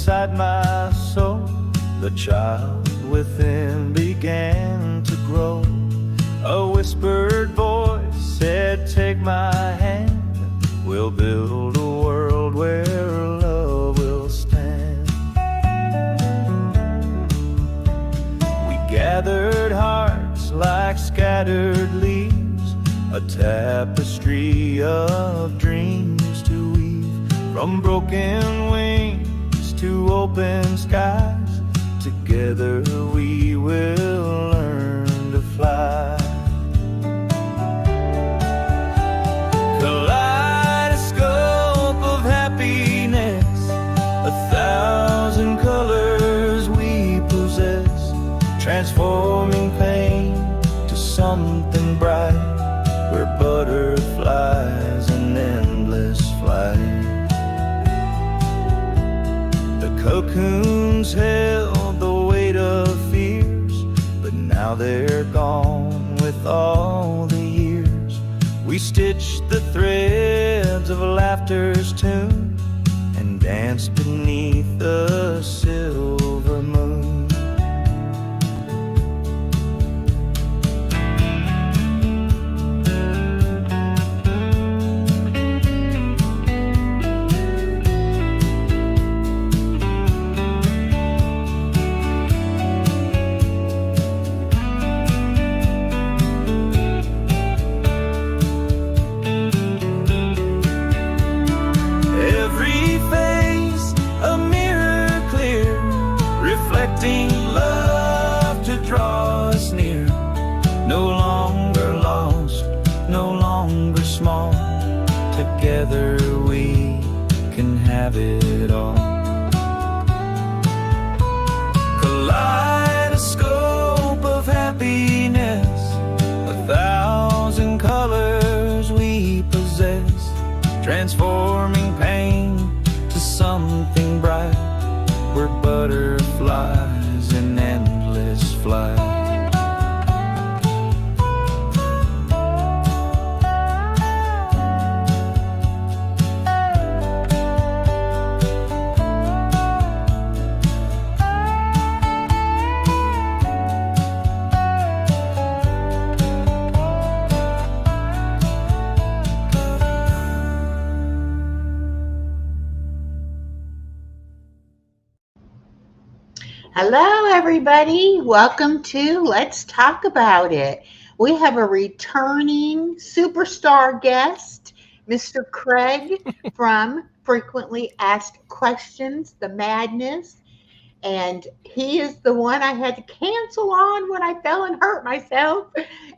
inside my soul, the child within began to grow. A whispered voice said, take my hand, we'll build a world where love will stand. We gathered hearts like scattered leaves, a tapestry of dreams to weave. From broken wings to open skies, together we will learn to fly. Kaleidoscope of happiness, 1,000 colors we possess, transforming pain to something bright. We're butterflies in endless flight. The cocoons held the weight of fears, but now they're gone with all the years. We stitched the threads of laughter's tune and danced beneath the silver moon. Love to draw us near, no longer lost, no longer small. Together we can have it all. Kaleidoscope of happiness, 1,000 colors we possess, transforming pain to something bright. We're butterflies in endless flight. Hello, everybody. Welcome to Let's Talk About It. We have a returning superstar guest, Mr. Craig from Frequently Asked Questions, The Madness. And he is the one I had to cancel on when I fell and hurt myself.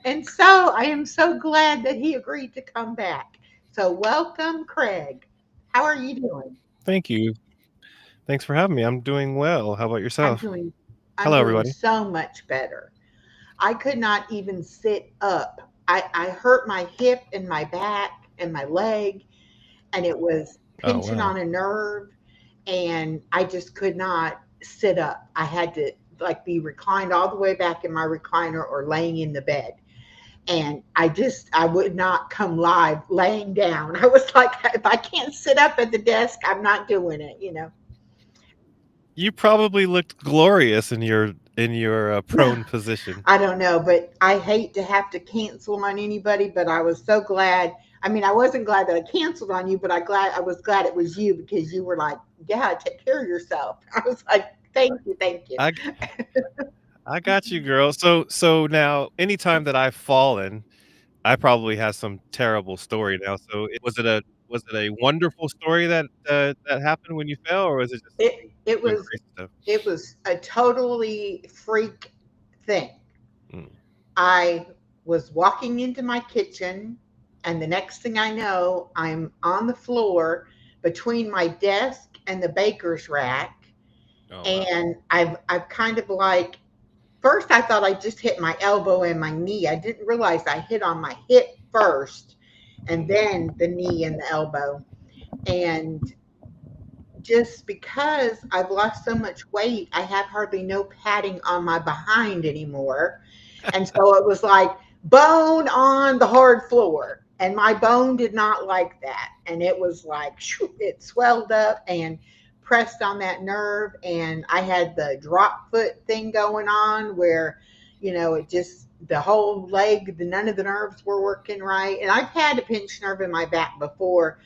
And so I am so glad that he agreed to come back. So welcome, Craig. How are you doing? Thank you. Thanks for having me. I'm doing well. How about I'm yourself? doing I'm Hello, doing everybody. so much better. I could not even sit up. I hurt my hip and my back and my leg, and it was Oh, pinching wow. on a nerve, and I just could not sit up. I had to like be reclined all the way back in my recliner or laying in the bed. And I would not come live laying down. I was like, if I can't sit up at the desk, I'm not doing it. You probably looked glorious in your prone position. I don't know, but I hate to have to cancel on anybody, but I was so glad. I mean, I wasn't glad that I canceled on you, but I was glad it was you because you were like, yeah, take care of yourself. I was like, thank you, thank you. I I got you, girl. So now, anytime that I've fallen, I probably have some terrible story now. So was it a wonderful story that happened when you fell, or was it just It it doing was crazy stuff? it was a totally freak thing. Mm. I was walking into my kitchen, and the next thing I know, I'm on the floor between my desk and the baker's rack. Oh, wow. And I've kind of like, first I thought I just hit my elbow and my knee. I didn't realize I hit on my hip first and then the knee and the elbow. And just because I've lost so much weight, I have hardly no padding on my behind anymore. And so it was like bone on the hard floor. And my bone did not like that. And it was like, it swelled up. And pressed on that nerve, and I had the drop foot thing going on where, it just the whole leg, none of the nerves were working right. And I've had a pinched nerve in my back before,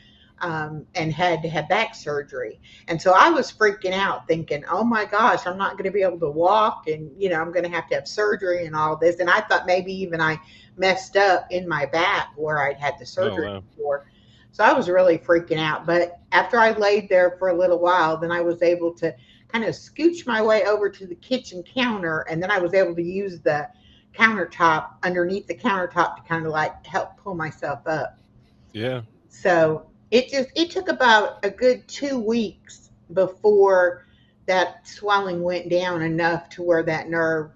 and had to have back surgery. And so I was freaking out, thinking, "Oh my gosh, I'm not going to be able to walk, and I'm going to have surgery and all this." And I thought maybe even I messed up in my back where I'd had the Oh, surgery wow. before. So I was really freaking out. But after I laid there for a little while, then I was able to kind of scooch my way over to the kitchen counter, and then I was able to use the countertop underneath the countertop to kind of like help pull myself up. Yeah. So it took about a good 2 weeks before that swelling went down enough to where that nerve,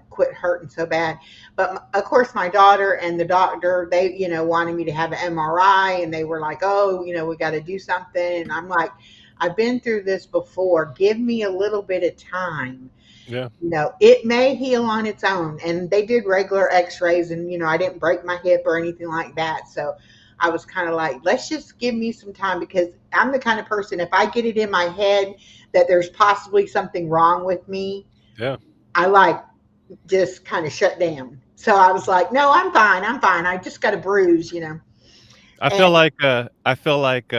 quit hurting so bad. But of course, my daughter and the doctor, they, wanted me to have an MRI, and they were like, "Oh, we got to do something." And I'm like, "I've been through this before. Give me a little bit of time. Yeah. It may heal on its own." And they did regular x-rays, and I didn't break my hip or anything like that. So I was kind of like, let's just give me some time, because I'm the kind of person, if I get it in my head that there's possibly something wrong with me, Yeah. I like just kind of shut down. So I was like, "No, I'm fine. I'm fine. I just got a bruise." I feel And like,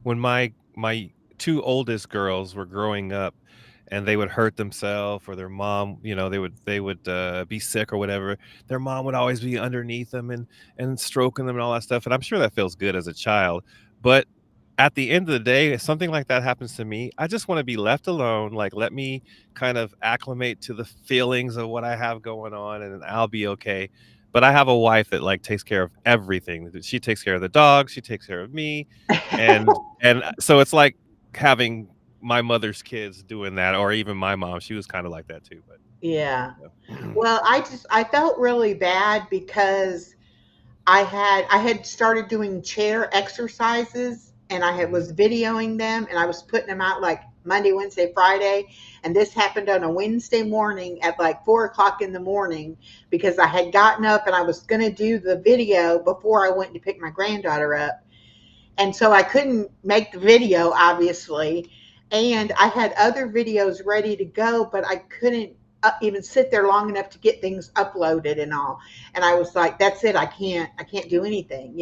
when my 2 oldest girls were growing up and they would hurt themselves or their mom, they would be sick or whatever, their mom would always be underneath them and stroking them and all that stuff, and I'm sure that feels good as a child, but at the end of the day, if something like that happens to me, I just wanna be left alone, like, let me kind of acclimate to the feelings of what I have going on, and I'll be okay. But I have a wife that, like, takes care of everything. She takes care of the dog, she takes care of me, and so it's like having my mother's kids doing that, or even my mom, she was kinda like that too, but yeah. yeah. Well, I felt really bad because I had started doing chair exercises, and I Mhm. was videoing them, and I was putting them out like Monday, Wednesday, Friday. And this happened on a Wednesday morning at like 4 o'clock in the morning, because I had gotten up and I was going to do the video before I went to pick my granddaughter up. And so I couldn't make the video, obviously. And I had other videos ready to go, but I couldn't even sit there long enough to get things uploaded and all. And I was like, "That's it. I can't do anything."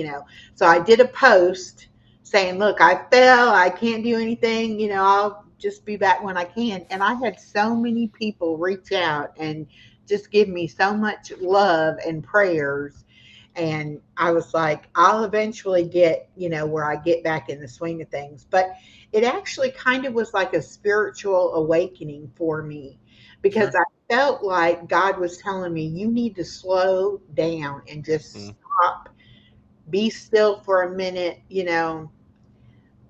So I did a post saying, "Look, I fell. I can't do anything. I'll just be back when I can." And I had so many people reach out and just give me so much love and prayers. And I was like, I'll eventually get, where I get back in the swing of things. But it actually kind of was like a spiritual awakening for me, because Sure. I felt like God was telling me, "You need to slow down and just Mm. stop, be still for a minute."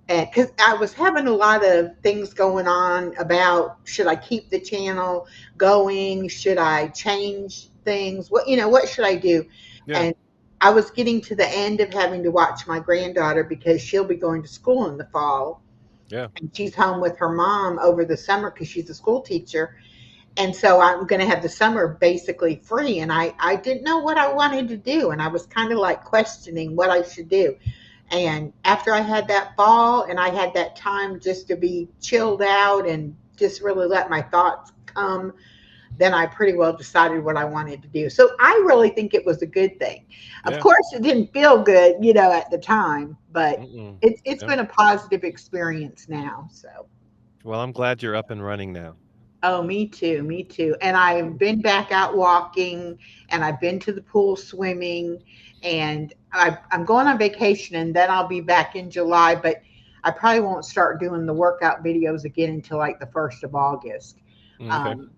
And because I was having a lot of things going on about, should I keep the channel going? Should I change things? What should I do? Yeah. And I was getting to the end of having to watch my granddaughter, because she'll be going to school in the fall, Yeah. and she's home with her mom over the summer because she's a school teacher. And so I'm going to have the summer basically free. And I didn't know what I wanted to do. And I was kind of like questioning what I should do. And after I had that fall and I had that time just to be chilled out and just really let my thoughts come, then I pretty well decided what I wanted to do. So I really think it was a good thing. Of Yeah. course, it didn't feel good, at the time, but Mm-mm. it's Yeah. been a positive experience now. So. Well, I'm glad you're up and running now. Oh, me too, me too. And I've been back out walking, and I've been to the pool swimming, and I'm going on vacation, and then I'll be back in July, but I probably won't start doing the workout videos again until like the 1st of August. Okay. Um,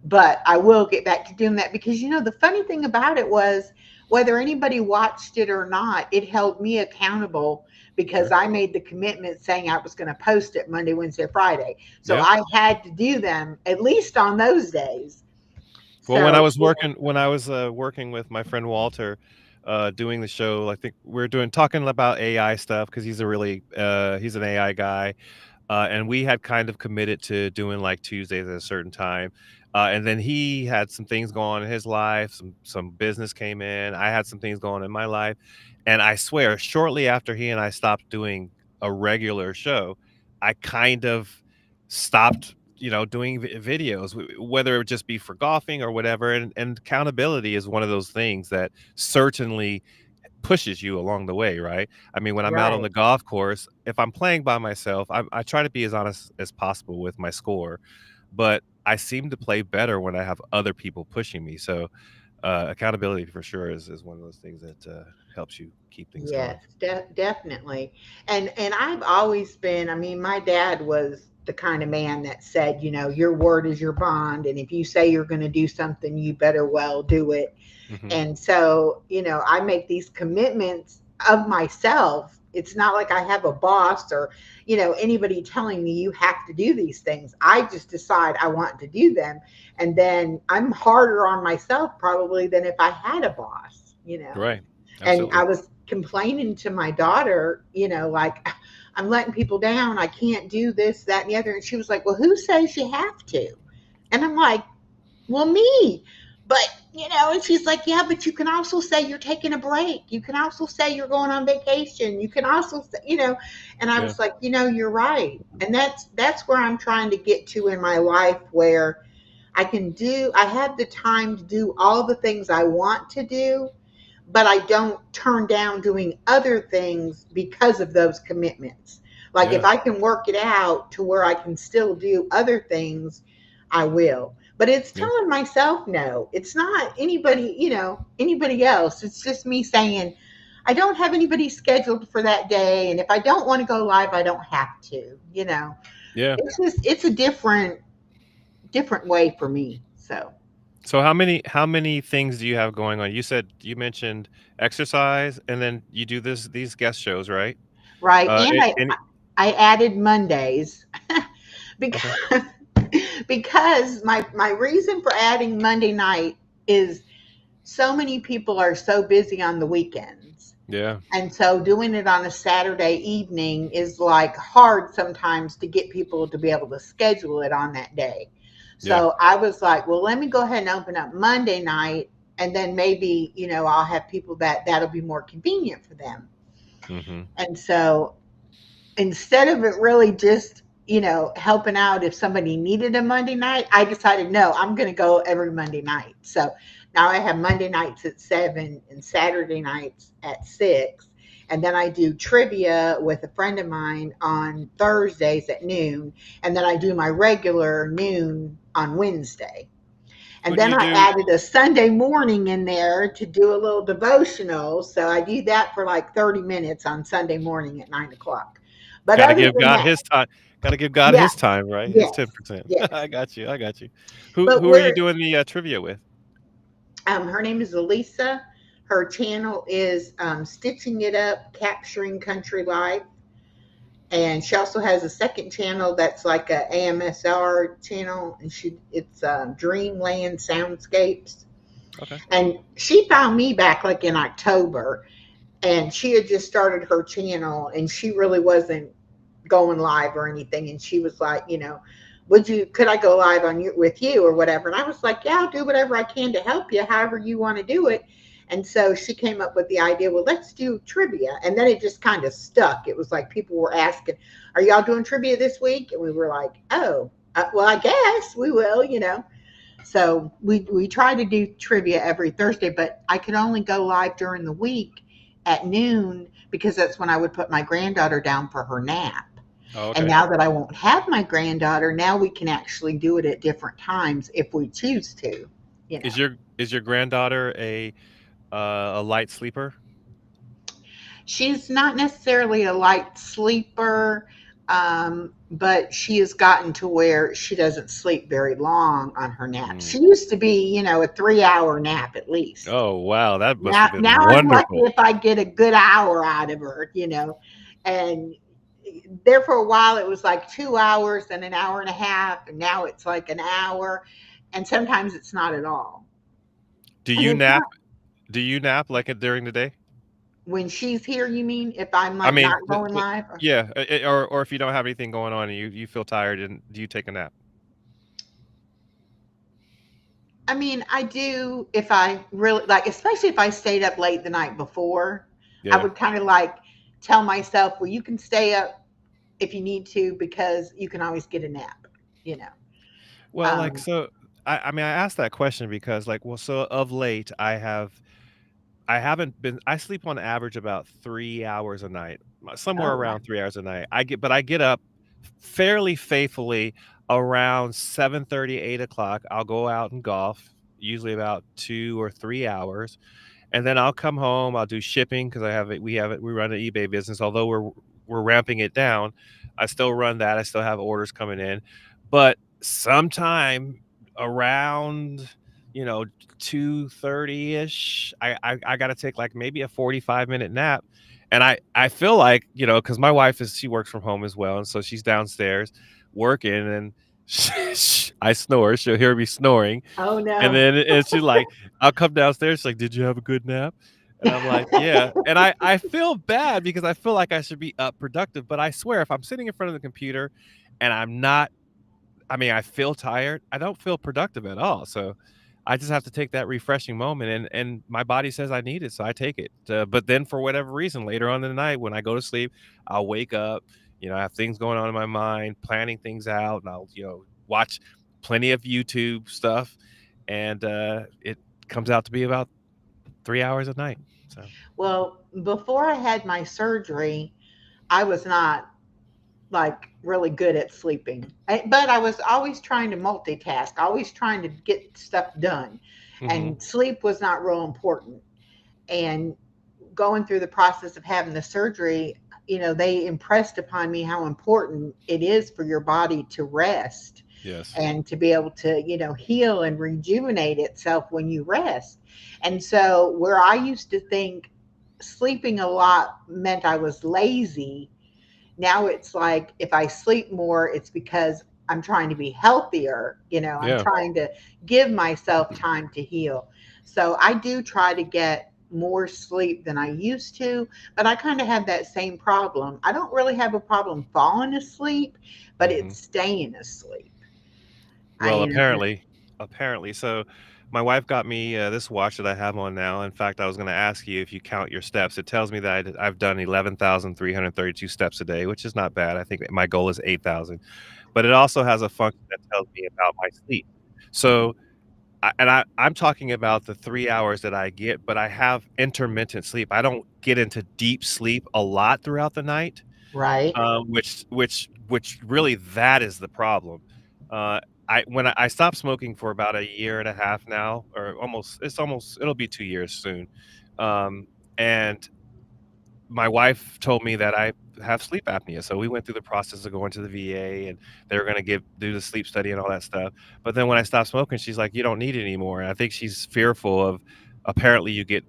but I will get back to doing that, because the funny thing about it was, whether anybody watched it or not, it held me accountable, because Sure. I made the commitment saying I was going to post it Monday, Wednesday, Friday. So Yeah. I had to do them at least on those days. Well, when I So was working with my friend Walter, doing the show, I think we're doing talking about AI stuff because he's an AI guy, and we had kind of committed to doing like Tuesdays at a certain time, and then he had some things going on in his life, some business came in, I had some things going on in my life, and I swear, shortly after he and I stopped doing a regular show, I kind of stopped, doing videos, whether it just be for golfing or whatever. And accountability is one of those things that certainly pushes you along the way, right? I mean, when I'm out on Right. the golf course, if I'm playing by myself, I try to be as honest as possible with my score, but I seem to play better when I have other people pushing me. So accountability for sure is one of those things that helps you keep things going. Yes, definitely. And I've always been, I mean, my dad was the kind of man that said, your word is your bond, and if you say you're going to do something, you better well do it. Hmm. And so, I make these commitments of myself. It's not like I have a boss or, anybody telling me you have to do these things. I just decide I want to do them. And then I'm harder on myself probably than if I had a boss. Right. And I Absolutely. was complaining to my daughter, like, I'm letting people down. I can't do this, that, and the other. And she was like, well, who says you have to? And I'm like, well, me. But, and she's like, yeah, but you can also say you're taking a break. You can also say you're going on vacation. You can also say. And I Yeah. was like, you're right. And that's where I'm trying to get to in my life, where I have the time to do all the things I want to do, but I don't turn down doing other things because of those commitments. Like if Yeah. I can work it out to where I can still do other things, I will. But it's Yeah. telling myself no. It's not anybody else. It's just me saying I don't have anybody scheduled for that day, and if I don't want to go live, I don't have to. Yeah. It's a different way for me. So, So how many things do you have going on? You mentioned exercise, and then you do these guest shows, right? right. And Any I added Mondays Okay. because because my reason for adding Monday night is so many people are so busy on the weekends. Yeah. And so doing it on a Saturday evening is like hard sometimes to get people to be able to schedule it on that day. Yeah. So I was like, well, let me go ahead and open up Monday night, and then maybe, I'll have people that'll be more convenient for them. Mhm. And so instead of it really just, helping out if somebody needed a Monday night, I decided, no, I'm going to go every Monday night. So now I have Monday nights at 7 and Saturday nights at 6. And then I do trivia with a friend of mine on Thursdays at noon. And then I do my regular noon on Wednesday. Who And do then you I do added a Sunday morning in there to do a little devotional. So I do that for like 30 minutes on Sunday morning at 9 o'clock. But Gotta other give than God that, his time. Gotta give God yeah, his time, right? His yes, 10%. yes. I got you, I got you. Who But who are you doing the, trivia with? her name is Elisa. Her channel is Stitching It Up, Capturing Country Life. And she also has a second channel that's like a AMSR channel, and it's Dreamland Soundscapes. Okay. And she found me back like in October, and she had just started her channel, and she really wasn't going live or anything. And she was like, could I go live on you with you or whatever? And I was like, yeah, I'll do whatever I can to help you, however you want to do it. And so she came up with the idea, well, let's do trivia. And then it just kind of stuck. It was like people were asking, are y'all doing trivia this week? And we were like, oh, well, I guess we will. So we try to do trivia every Thursday, but I could only go live during the week at noon because that's when I would put my granddaughter down for her nap. Oh, And okay. now that I won't have my granddaughter, now we can actually do it at different times if we choose to, you know. Is your granddaughter a light sleeper? She's not necessarily a light sleeper, but she has gotten to where she doesn't sleep very long on her nap. Mm. She used to be, a 3 hour nap at least. Oh, wow, that must Now, have been now I'm lucky wonderful. if I get a good hour out of her. And there for a while it was like 2 hours and an hour and a half, and now it's like an hour, and sometimes it's not at all. Do And you it's nap not do you nap, like, during the day? when she's here, you mean, if I'm I like mean, not going live? yeah, or if you don't have anything going on and you feel tired, and do you take a nap? I mean, I do if I really like, especially if I stayed up late the night before. I Yeah. would kind of like tell myself, well, you can stay up if you need to because you can always get a nap. you know. Well, like, Um, so I mean, I asked that question because, like, well, so of late, I haven't been I sleep on average about 3 hours a night, somewhere oh, wow. around 3 hours a night. I get up fairly faithfully around 7:30, 8 o'clock. I'll go out and golf, usually about 2 or 3 hours, and then I'll come home, I'll do shipping because we run an eBay business, although we're ramping it down, I still run that, I still have orders coming in, but sometime around, you know, 2:30-ish, I gotta take, like, maybe a 45-minute nap, and I feel like, you know, because my wife she works from home as well, and so she's downstairs working, and I snore, she'll hear me snoring, Oh, and no. then she's like, I'll come downstairs, she's like, "Did you have a good nap?" And I'm like, "Yeah." And I feel bad because I feel like I should be up productive, but I swear if I'm sitting in front of the computer and I'm not I mean, I feel tired, I don't feel productive at all. So I just have to take that refreshing moment and my body says I need it, so I take it. But then for whatever reason, later on in the night when I go to sleep, I'll wake up, you know, I have things going on in my mind, planning things out, and I'll, you know, watch plenty of YouTube stuff, and it comes out to be about 3 hours a night. So, Well, before I had my surgery, I was not like really good at sleeping. But I was always trying to multitask, always trying to get stuff done. mhm, And sleep was not real important. And going through the process of having the surgery, they impressed upon me how important it is for your body to rest yes. and to be able to, heal and rejuvenate itself when you rest. And so, where I used to think sleeping a lot meant I was lazy, now it's like if I sleep more, it's because I'm trying to be healthier. I'm Yeah. trying to give myself time to heal. So I do try to get more sleep than I used to, but I kind of have that same problem. I don't really have a problem falling asleep, but Mhm. it's staying asleep. I, Well, you know, apparently. So, my wife got me this watch that I have on now. In fact, I was going to ask you if you count your steps. It tells me that I've done 11,332 steps a day, which is not bad. I think my goal is 8,000. But it also has a function that tells me about my sleep. So, I'm talking about the 3 hours that I get, but I have intermittent sleep. I don't get into deep sleep a lot throughout the night. right, Which really that is the problem. Uh, I stopped smoking for about a year and a half now, or almost it'll be 2 years soon. Um, and my wife told me that I have sleep apnea, so we went through the process of going to the VA, and they were gonna do the sleep study and all that stuff. But then when I stopped smoking, she's like, "You don't need it anymore." And I think she's fearful of apparently you get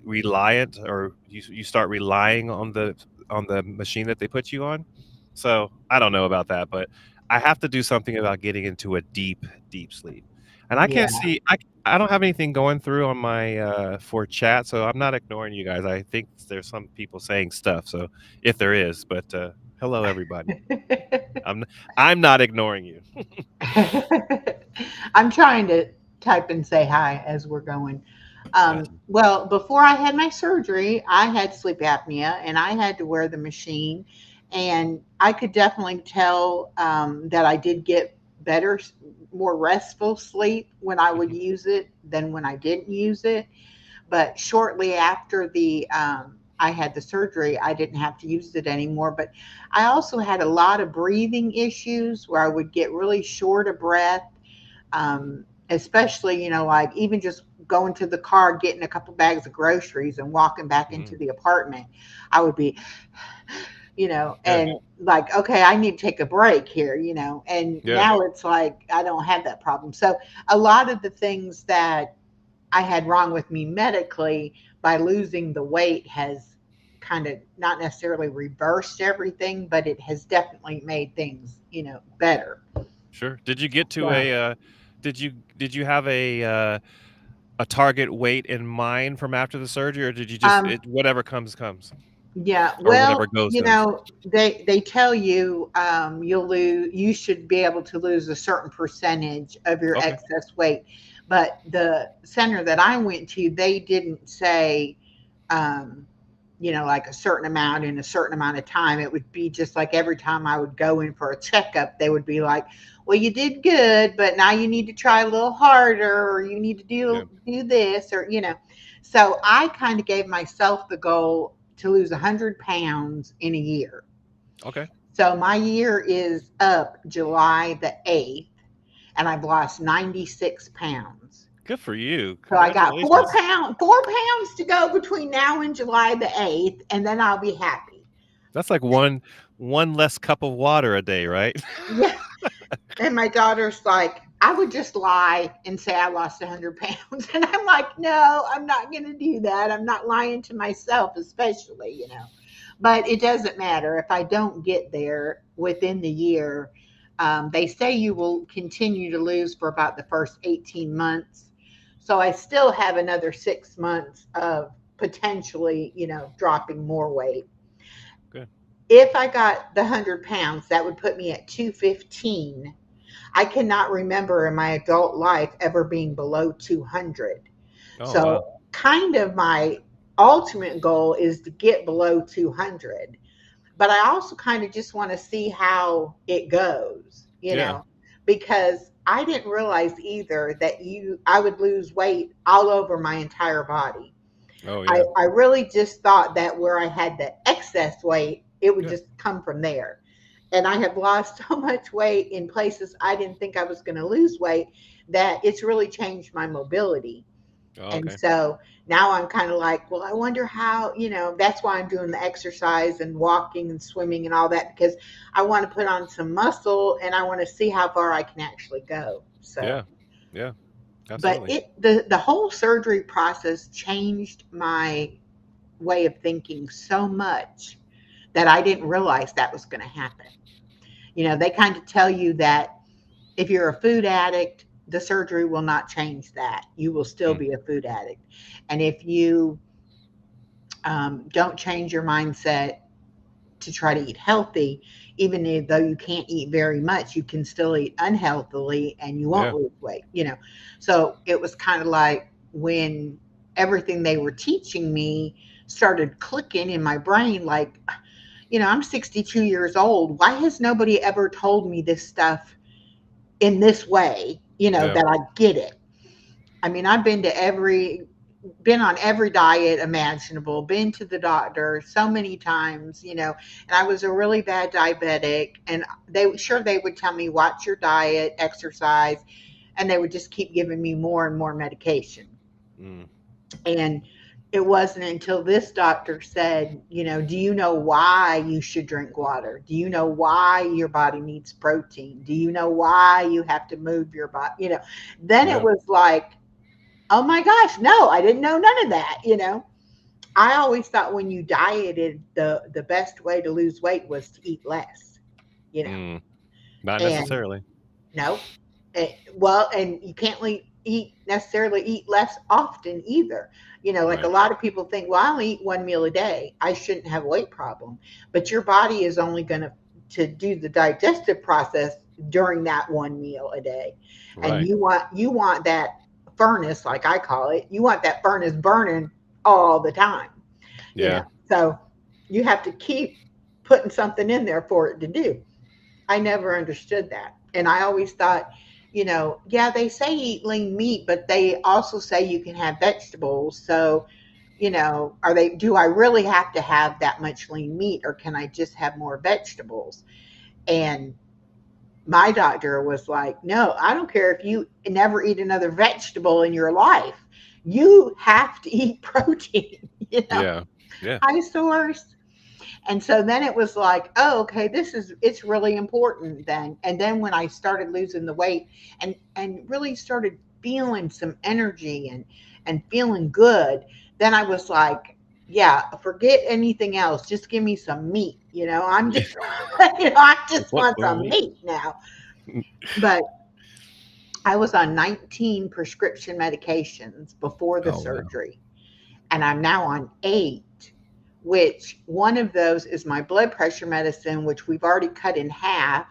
reliant or you start relying on the machine that they put you on. So I don't know about that, but I have to do something about getting into a deep sleep. And I yeah. can't see I don't have anything going through on my for chat, so I'm not ignoring you guys. I think there's some people saying stuff, so if there is, but hello everybody. I'm I'm not ignoring you. I'm trying to type and say hi as we're going. Gotcha. Well, before I had my surgery, I had sleep apnea and I had to wear the machine. And I could definitely tell that I did get better, more restful sleep when I would Mhm. use it than when I didn't use it. But shortly after I had the surgery, I didn't have to use it anymore. But I also had a lot of breathing issues where I would get really short of breath, especially, like even just going to the car, getting a couple bags of groceries and walking back into Mhm. the apartment. I would be, Yeah. and like, okay, I need to take a break here, and Yeah. now it's like I don't have that problem. So a lot of the things that I had wrong with me medically by losing the weight has kind of not necessarily reversed everything, but it has definitely made things, better. Sure. Did you get to So, did you have a target weight in mind from after the surgery, or did you just um, whatever comes comes, yeah, or whatever well, goes goes? they tell you you should be able to lose a certain percentage of your Okay. excess weight, but the center that I went to, they didn't say um, like a certain amount in a certain amount of time. It would be just like every time I would go in for a checkup, they would be like, well, you did good, but now you need to try a little harder, or you need to Yeah. do this, or So I kind of gave myself the goal to lose 100 pounds in a year. Okay. So my year is up July the 8th, and I've lost 96 pounds. Good for you. So I got Congratulations. 4 pounds to go between now and July the 8th, and then I'll be happy. That's like one less cup of water a day, right? Yeah. And my daughter's like, I would just lie and say I lost 100 pounds. And I'm like, no, I'm not going to do that. I'm not lying to myself, especially. But it doesn't matter if I don't get there within the year. They say you will continue to lose for about the first 18 months. So I still have another 6 months of potentially, dropping more weight. Good. If I got the 100 pounds, that would put me at 215. I cannot remember in my adult life ever being below 200. Oh, So wow. kind of my ultimate goal is to get below 200. But I also kind of just want to see how it goes, Yeah. because I didn't realize either that I would lose weight all over my entire body. Oh, yeah. I really just thought that where I had the excess weight, it would Yeah. just come from there. And I have lost so much weight in places I didn't think I was going to lose weight that it's really changed my mobility. Oh, And okay. so now I'm kind of like, well, I wonder how, that's why I'm doing the exercise and walking and swimming and all that, because I want to put on some muscle and I want to see how far I can actually go. So, Yeah. Yeah. but Absolutely. the whole surgery process changed my way of thinking so much that I didn't realize that was going to happen. They kind of tell you that if you're a food addict, the surgery will not change that. You will still Mm. be a food addict. And if you don't change your mindset to try to eat healthy, even though you can't eat very much, you can still eat unhealthily and you won't Yeah. lose weight. So it was kind of like when everything they were teaching me started clicking in my brain, like, I'm 62 years old. Why has nobody ever told me this stuff in this way, Yeah. that I get it? I mean, I've been on every diet imaginable, been to the doctor so many times, and I was a really bad diabetic, and they would tell me, watch your diet, exercise, and they would just keep giving me more and more medication. Mm. And it wasn't until this doctor said, do you know why you should drink water? Do you know why your body needs protein? Do you know why you have to move your body? Then it Yeah. was like, oh my gosh, no, I didn't know none of that. I always thought when you dieted, the best way to lose weight was to eat less, you know. Mm. Not And necessarily. no, well, and you can't necessarily eat less often either. Like a Right. lot of people think, well, I only eat one meal a day, I shouldn't have a weight problem. But your body is only going to do the digestive process during that one meal a day. And Right. you want that furnace, like I call it, you want that furnace burning all the time. Yeah. So you have to keep putting something in there for it to do. I never understood that. And I always thought, yeah, they say eat lean meat, but they also say you can have vegetables. So, do I really have to have that much lean meat, or can I just have more vegetables? And my doctor was like, no, I don't care if you never eat another vegetable in your life. You have to eat protein, Yeah. Yeah. high source. And so then it was like, oh, okay, it's really important then. And then when I started losing the weight and really started feeling some energy and feeling good, then I was like, yeah, forget anything else. Just give me some meat. I'm just, I just What want more some meat? meat now. But I was on 19 prescription medications before the Oh, wow. surgery, and I'm now on 8, which one of those is my blood pressure medicine, which we've already cut in half.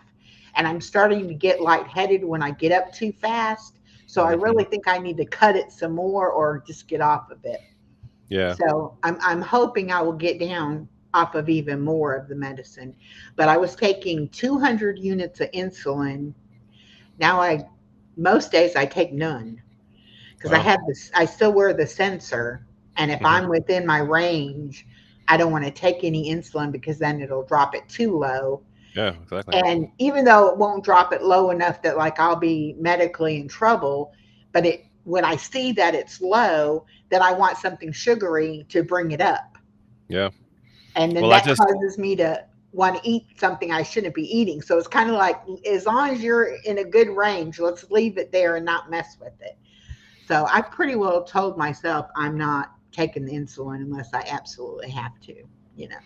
And I'm starting to get lightheaded when I get up too fast. So I Mhm. really think I need to cut it some more or just get off of it. Yeah. So I'm hoping I will get down off of even more of the medicine. But I was taking 200 units of insulin. Now I most days I take none because I Wow. have this. I still wear the sensor, and if Mhm. I'm within my range, I don't want to take any insulin because then it'll drop it too low. Yeah, exactly. And even though it won't drop it low enough that like I'll be medically in trouble, but it when I see that it's low, then I want something sugary to bring it up. Yeah. And then Well, I that just causes me to want to eat something I shouldn't be eating. So it's kind of like as long as you're in a good range, let's leave it there and not mess with it. So I pretty well told myself I'm not taking the insulin unless I absolutely have to, you know.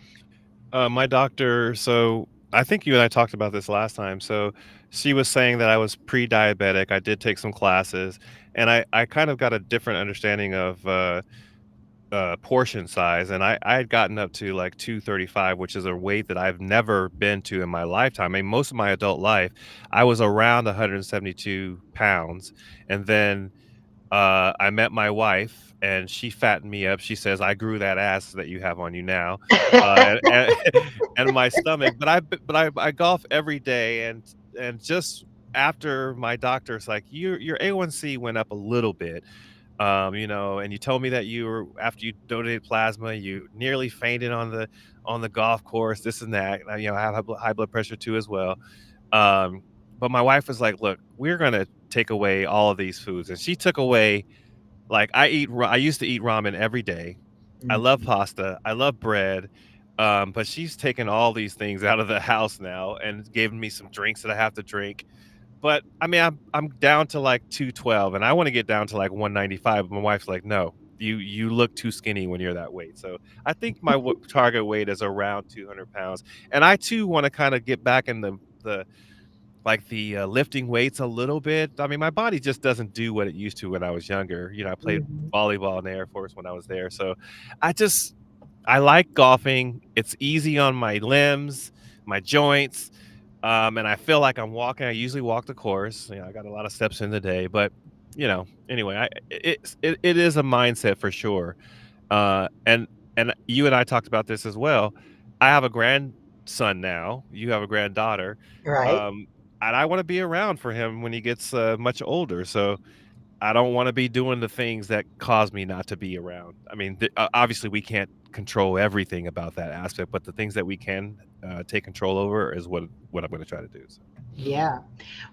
my doctor, so I think you and I talked about this last time. So she was saying that I was pre-diabetic. I did take some classes, and I kind of got a different understanding of portion size, and I had gotten up to like 235, which is a weight that I've never been to in my lifetime. I mean, most of my adult life, I was around 172 pounds, and then I met my wife, and she fattened me up. She says, "I grew that ass that you have on you now, and and my stomach." But I golf every day, and just after my doctor's like, your A1C went up a little bit, and you told me that you were after you donated plasma, you nearly fainted on the golf course, this and that. I have high blood pressure too as well. Um, but my wife was like, "Look, we're gonna take away all of these foods," and she took away like I used to eat ramen every day. I love Mhm. pasta. I love bread. But she's taken all these things out of the house now and given me some drinks that I have to drink. But I mean, I'm down to like 212, and I want to get down to like 195. But my wife's like, "No, you look too skinny when you're that weight." So I think my target weight is around 200 pounds, and I too want to kind of get back in the lifting weights a little bit. I mean, my body just doesn't do what it used to when I was younger. I played Mhm. volleyball in the Air Force when I was there, so I just I like golfing. It's easy on my limbs, my joints, and I feel like I'm walking. I usually walk the course. I got a lot of steps in the day, but anyway, it is a mindset for sure. And you and I talked about this as well. I have a grandson now. You have a granddaughter, Right. um, and I want to be around for him when he gets much older. So I don't want to be doing the things that cause me not to be around. I mean, obviously we can't control everything about that aspect, but the things that we can take control over is what I'm going to try to do. So. Yeah.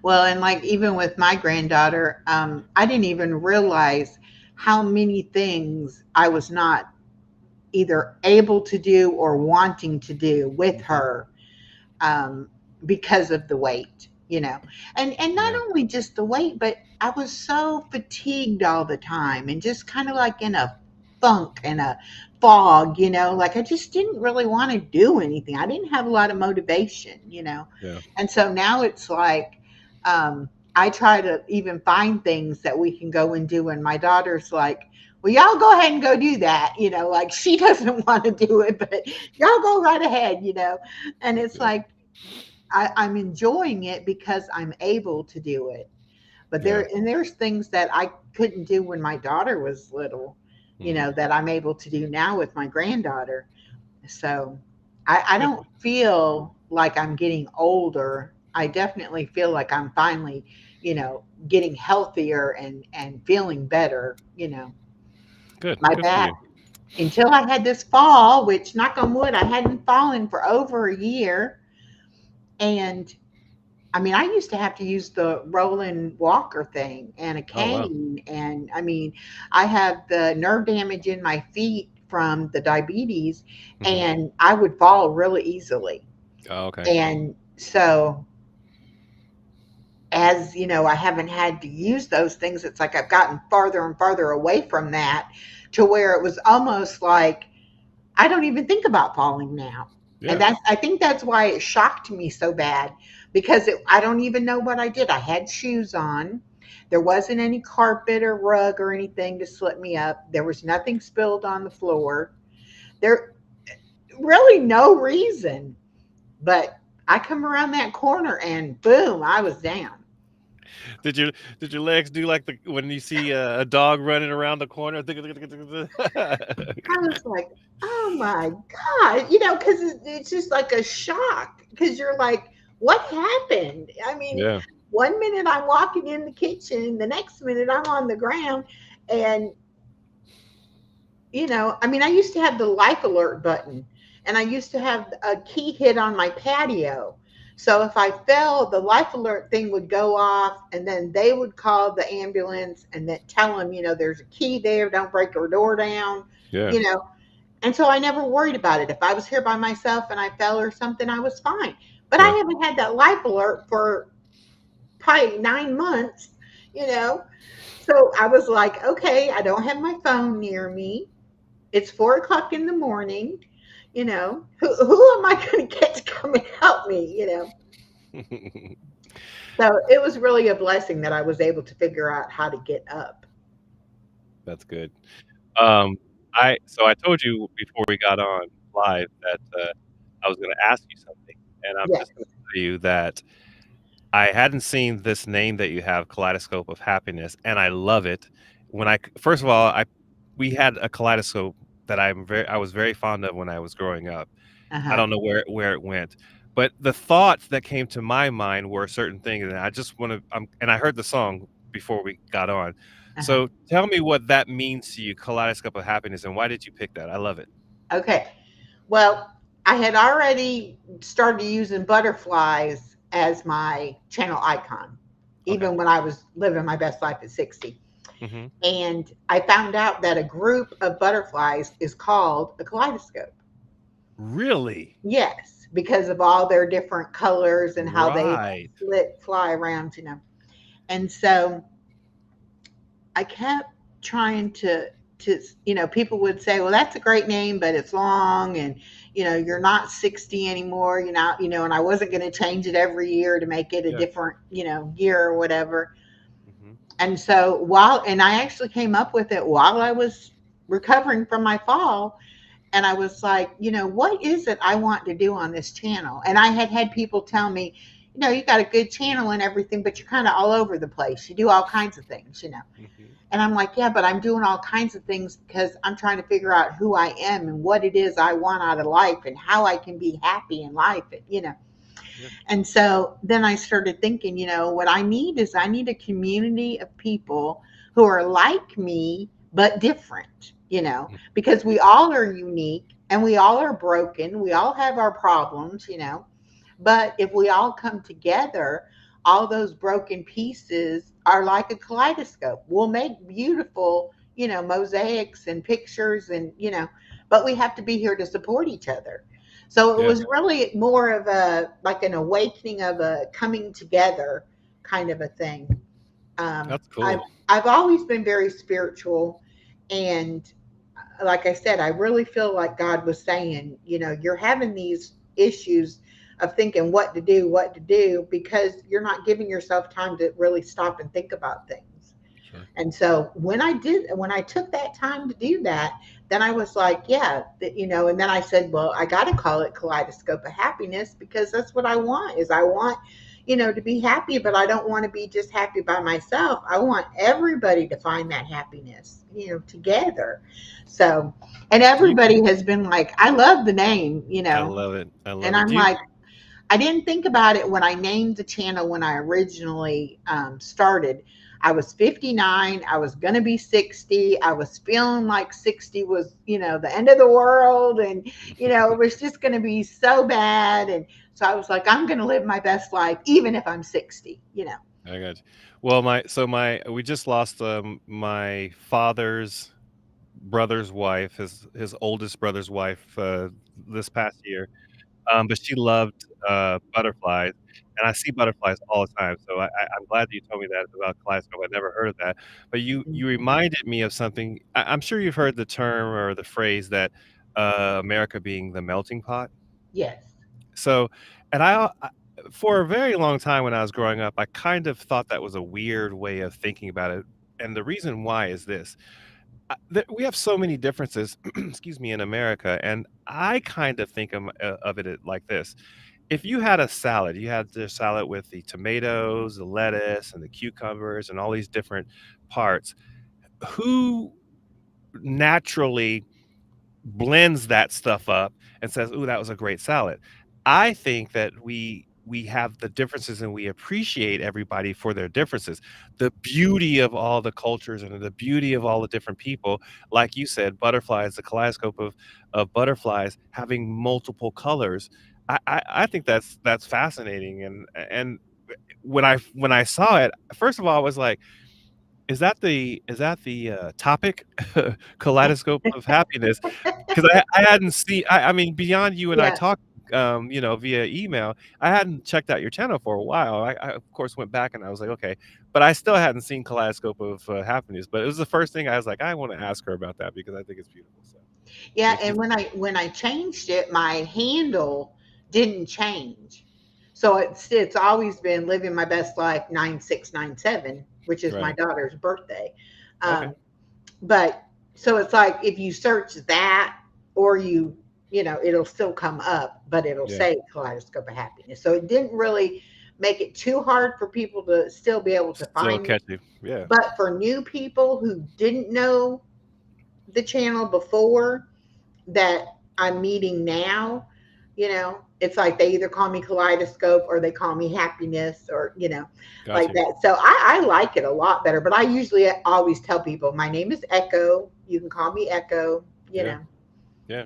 Well, and like even with my granddaughter, I didn't even realize how many things I was not either able to do or wanting to do with her, um, because of the weight, you know. And not Yeah. only just the weight, but I was so fatigued all the time and just kind of like in a funk and a fog, you know, like I just didn't really want to do anything. I didn't have a lot of motivation, you know. Yeah. And so now it's like, I try to even find things that we can go and do, and my daughter's like, well, y'all go ahead and go do that, you know, like she doesn't want to do it, but y'all go right ahead, you know. And it's Yeah. like I'm enjoying it because I'm able to do it. But Yeah. there's things that I couldn't do when my daughter was little, you Hmm. know, that I'm able to do now with my granddaughter. So I don't feel like I'm getting older. I definitely feel like I'm finally, you know, getting healthier and feeling better, you know. Good. My Good for back you. until I had this fall, which knock on wood, I hadn't fallen for over a year. And I mean, I used to have to use the rolling walker thing and a Oh wow. cane. And I mean, I have the nerve damage in my feet from the diabetes, Hmm. and I would fall really easily. Oh, okay. And so, as you know, I haven't had to use those things. It's like I've gotten farther and farther away from that to where it was almost like I don't even think about falling now. And Yeah. I think that's why it shocked me so bad because I don't even know what I did. I had shoes on. There wasn't any carpet or rug or anything to slip me up. There was nothing spilled on the floor. There really no reason. But I come around that corner and boom, I was down. Did your did your legs do like the when you see a dog running around the corner? I was like, oh my God, you know, because it's just like a shock because you're like, what happened? I mean, Yeah. one minute I'm walking in the kitchen, the next minute I'm on the ground. And, you know, I mean, I used to have the life alert button and I used to have a key hit on my patio. So if I fell, the life alert thing would go off and then they would call the ambulance and then tell them, you know, there's a key there, don't break our door down, Yeah. you know. And so I never worried about it. If I was here by myself and I fell or something, I was fine. But I Yeah. haven't had that life alert for probably 9 months, you know. So I was like, okay, I don't have my phone near me. It's 4 o'clock in the morning. You know, who am I going to get to come and help me? You know, so it was really a blessing that I was able to figure out how to get up. That's good. Um, I told you before we got on live that I was going to ask you something, and I'm Yes. just going to tell you that I hadn't seen this name that you have, Kaleidoscope of Happiness, and I love it. First of all, I we had a kaleidoscope that I was very fond of when I was growing up. Uh I huh. don't know where it went, but the thoughts that came to my mind were certain things, and I just want to. And I heard the song before we got on. Uh huh. So tell me what that means to you, Kaleidoscope of Happiness, and why did you pick that? I love it. Okay. Well, I had already started using butterflies as my channel icon, Okay. even when I was living my best life at 60. Hmm. And I found out that a group of butterflies is called a kaleidoscope. Really? Yes, because of all their different colors and how they Right. fly around, you know. And so I kept trying to you know, people would say, well, that's a great name, but it's long, and you know, you're not 60 anymore, you know, and I wasn't going to change it every year to make it a Yeah. different, you know, year or whatever. Hmm. And so and I actually came up with it while I was recovering from my fall. And I was like, you know, what is it I want to do on this channel? And I had had people tell me, you know, you got a good channel and everything, but you're kind of all over the place. You do all kinds of things, you know. Hmm. And I'm like, yeah, but I'm doing all kinds of things because I'm trying to figure out who I am and what it is I want out of life and how I can be happy in life, and, you know. Yeah. And so then I started thinking, you know, what I need a community of people who are like me, but different, you know, because we all are unique and we all are broken. We all have our problems, you know, but if we all come together, all those broken pieces are like a kaleidoscope. We'll make beautiful, you know, mosaics and pictures and, you know, but we have to be here to support each other. So it Yeah. was really more of a like an awakening of a coming together kind of a thing. Um, That's I've cool. I've always been very spiritual, and like I said, I really feel like God was saying, you know, you're having these issues of thinking what to do, because you're not giving yourself time to really stop and think about things. Sure. And so when I took that time to do that, then I was like, yeah, that, you know, and then I said, well, I got to call it Kaleidoscope of Happiness because that's what I want is I want, you know, to be happy, but I don't want to be just happy by myself. I want everybody to find that happiness, you know, together. So, and Do you? everybody has been like, I love the name, you I know, love it. I and love it. I'm Do you? like, I didn't think about it when I named the channel when I originally started. I was 59. I was going to be 60. I was feeling like 60 was, you know, the end of the world. And, you know, it was just going to be so bad. And so I was like, I'm going to live my best life, even if I'm 60, you know. I got you. Well, we just lost my father's brother's wife, his oldest brother's wife, this past year. But she loved butterflies, and I see butterflies all the time. So I'm glad that you told me that about kaleidoscope. I never heard of that. But you Mhm. reminded me of something. I'm sure you've heard the term or the phrase that America being the melting pot. Yes. So, and for a very long time when I was growing up, I kind of thought that was a weird way of thinking about it. And the reason why is this. We have so many differences, excuse me, in America, and I kind of think of it like this. if you had a salad, you had the salad with the tomatoes, the lettuce, and the cucumbers, and all these different parts. Who naturally blends that stuff up and says, "Ooh, that was a great salad." I think that we have the differences and we appreciate everybody for their differences. The beauty of all the cultures and the beauty of all the different people, like you said, butterflies, the kaleidoscope of butterflies having multiple colors. I think that's fascinating. And when I saw it, first of all, I was like, is that the topic kaleidoscope of happiness? Because I hadn't seen. I mean, beyond you and I Yeah. talked, via email, I hadn't checked out your channel for a while. I of course went back and I was like, okay, but I still hadn't seen kaleidoscope of happiness. But it was the first thing I was like, I want to ask her about that because I think it's beautiful. So Yeah, thank you. and when I changed it, my handle didn't change. So it's always been living my best life 9697, which is my Right. daughter's birthday. Okay. Um, but so it's like if you search that or it'll still come up, but it'll Yeah. say Kaleidoscope of Happiness. So it didn't really make it too hard for people to still be able to Still find me. catchy. Yeah. But for new people who didn't know the channel before, that I'm meeting now, it's like they either call me Kaleidoscope or they call me Happiness or, Got like you. that. So I like it a lot better, but I usually always tell people my name is Echo. You can call me Echo, you Yeah. know. Yeah.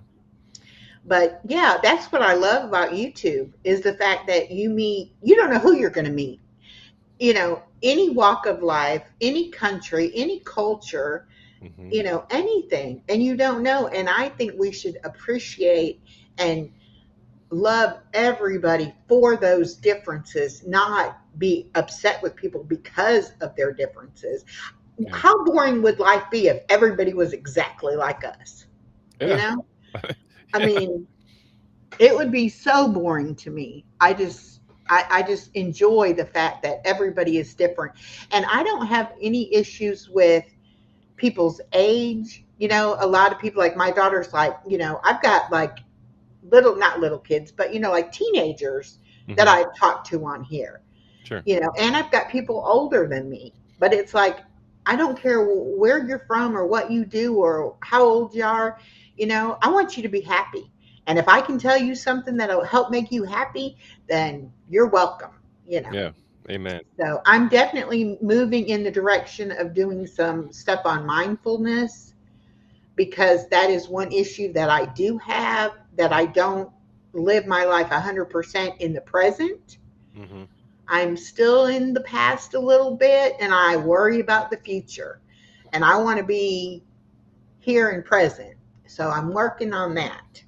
But yeah, that's what I love about YouTube is the fact that you don't know who you're going to meet. Any walk of life, any country, any culture, Hmm. anything, and you don't know. And I think we should appreciate and love everybody for those differences, not be upset with people because of their differences. Yeah. How boring would life be if everybody was exactly like us? You Yeah. know? I Yeah. mean, it would be so boring to me. I just enjoy the fact that everybody is different. And I don't have any issues with people's age. A lot of people, like my daughter's like, I've got like not little kids, but like teenagers that Hmm. I talk to on here, Sure. and I've got people older than me. But it's like, I don't care where you're from or what you do or how old you are, I want you to be happy. And if I can tell you something that'll help make you happy, then you're welcome. Yeah. Amen. So I'm definitely moving in the direction of doing some stuff on mindfulness because that is one issue that I do have, that I don't live my life 100% in the present. Hmm. I'm still in the past a little bit and I worry about the future. And I want to be here and present. So I'm working on that.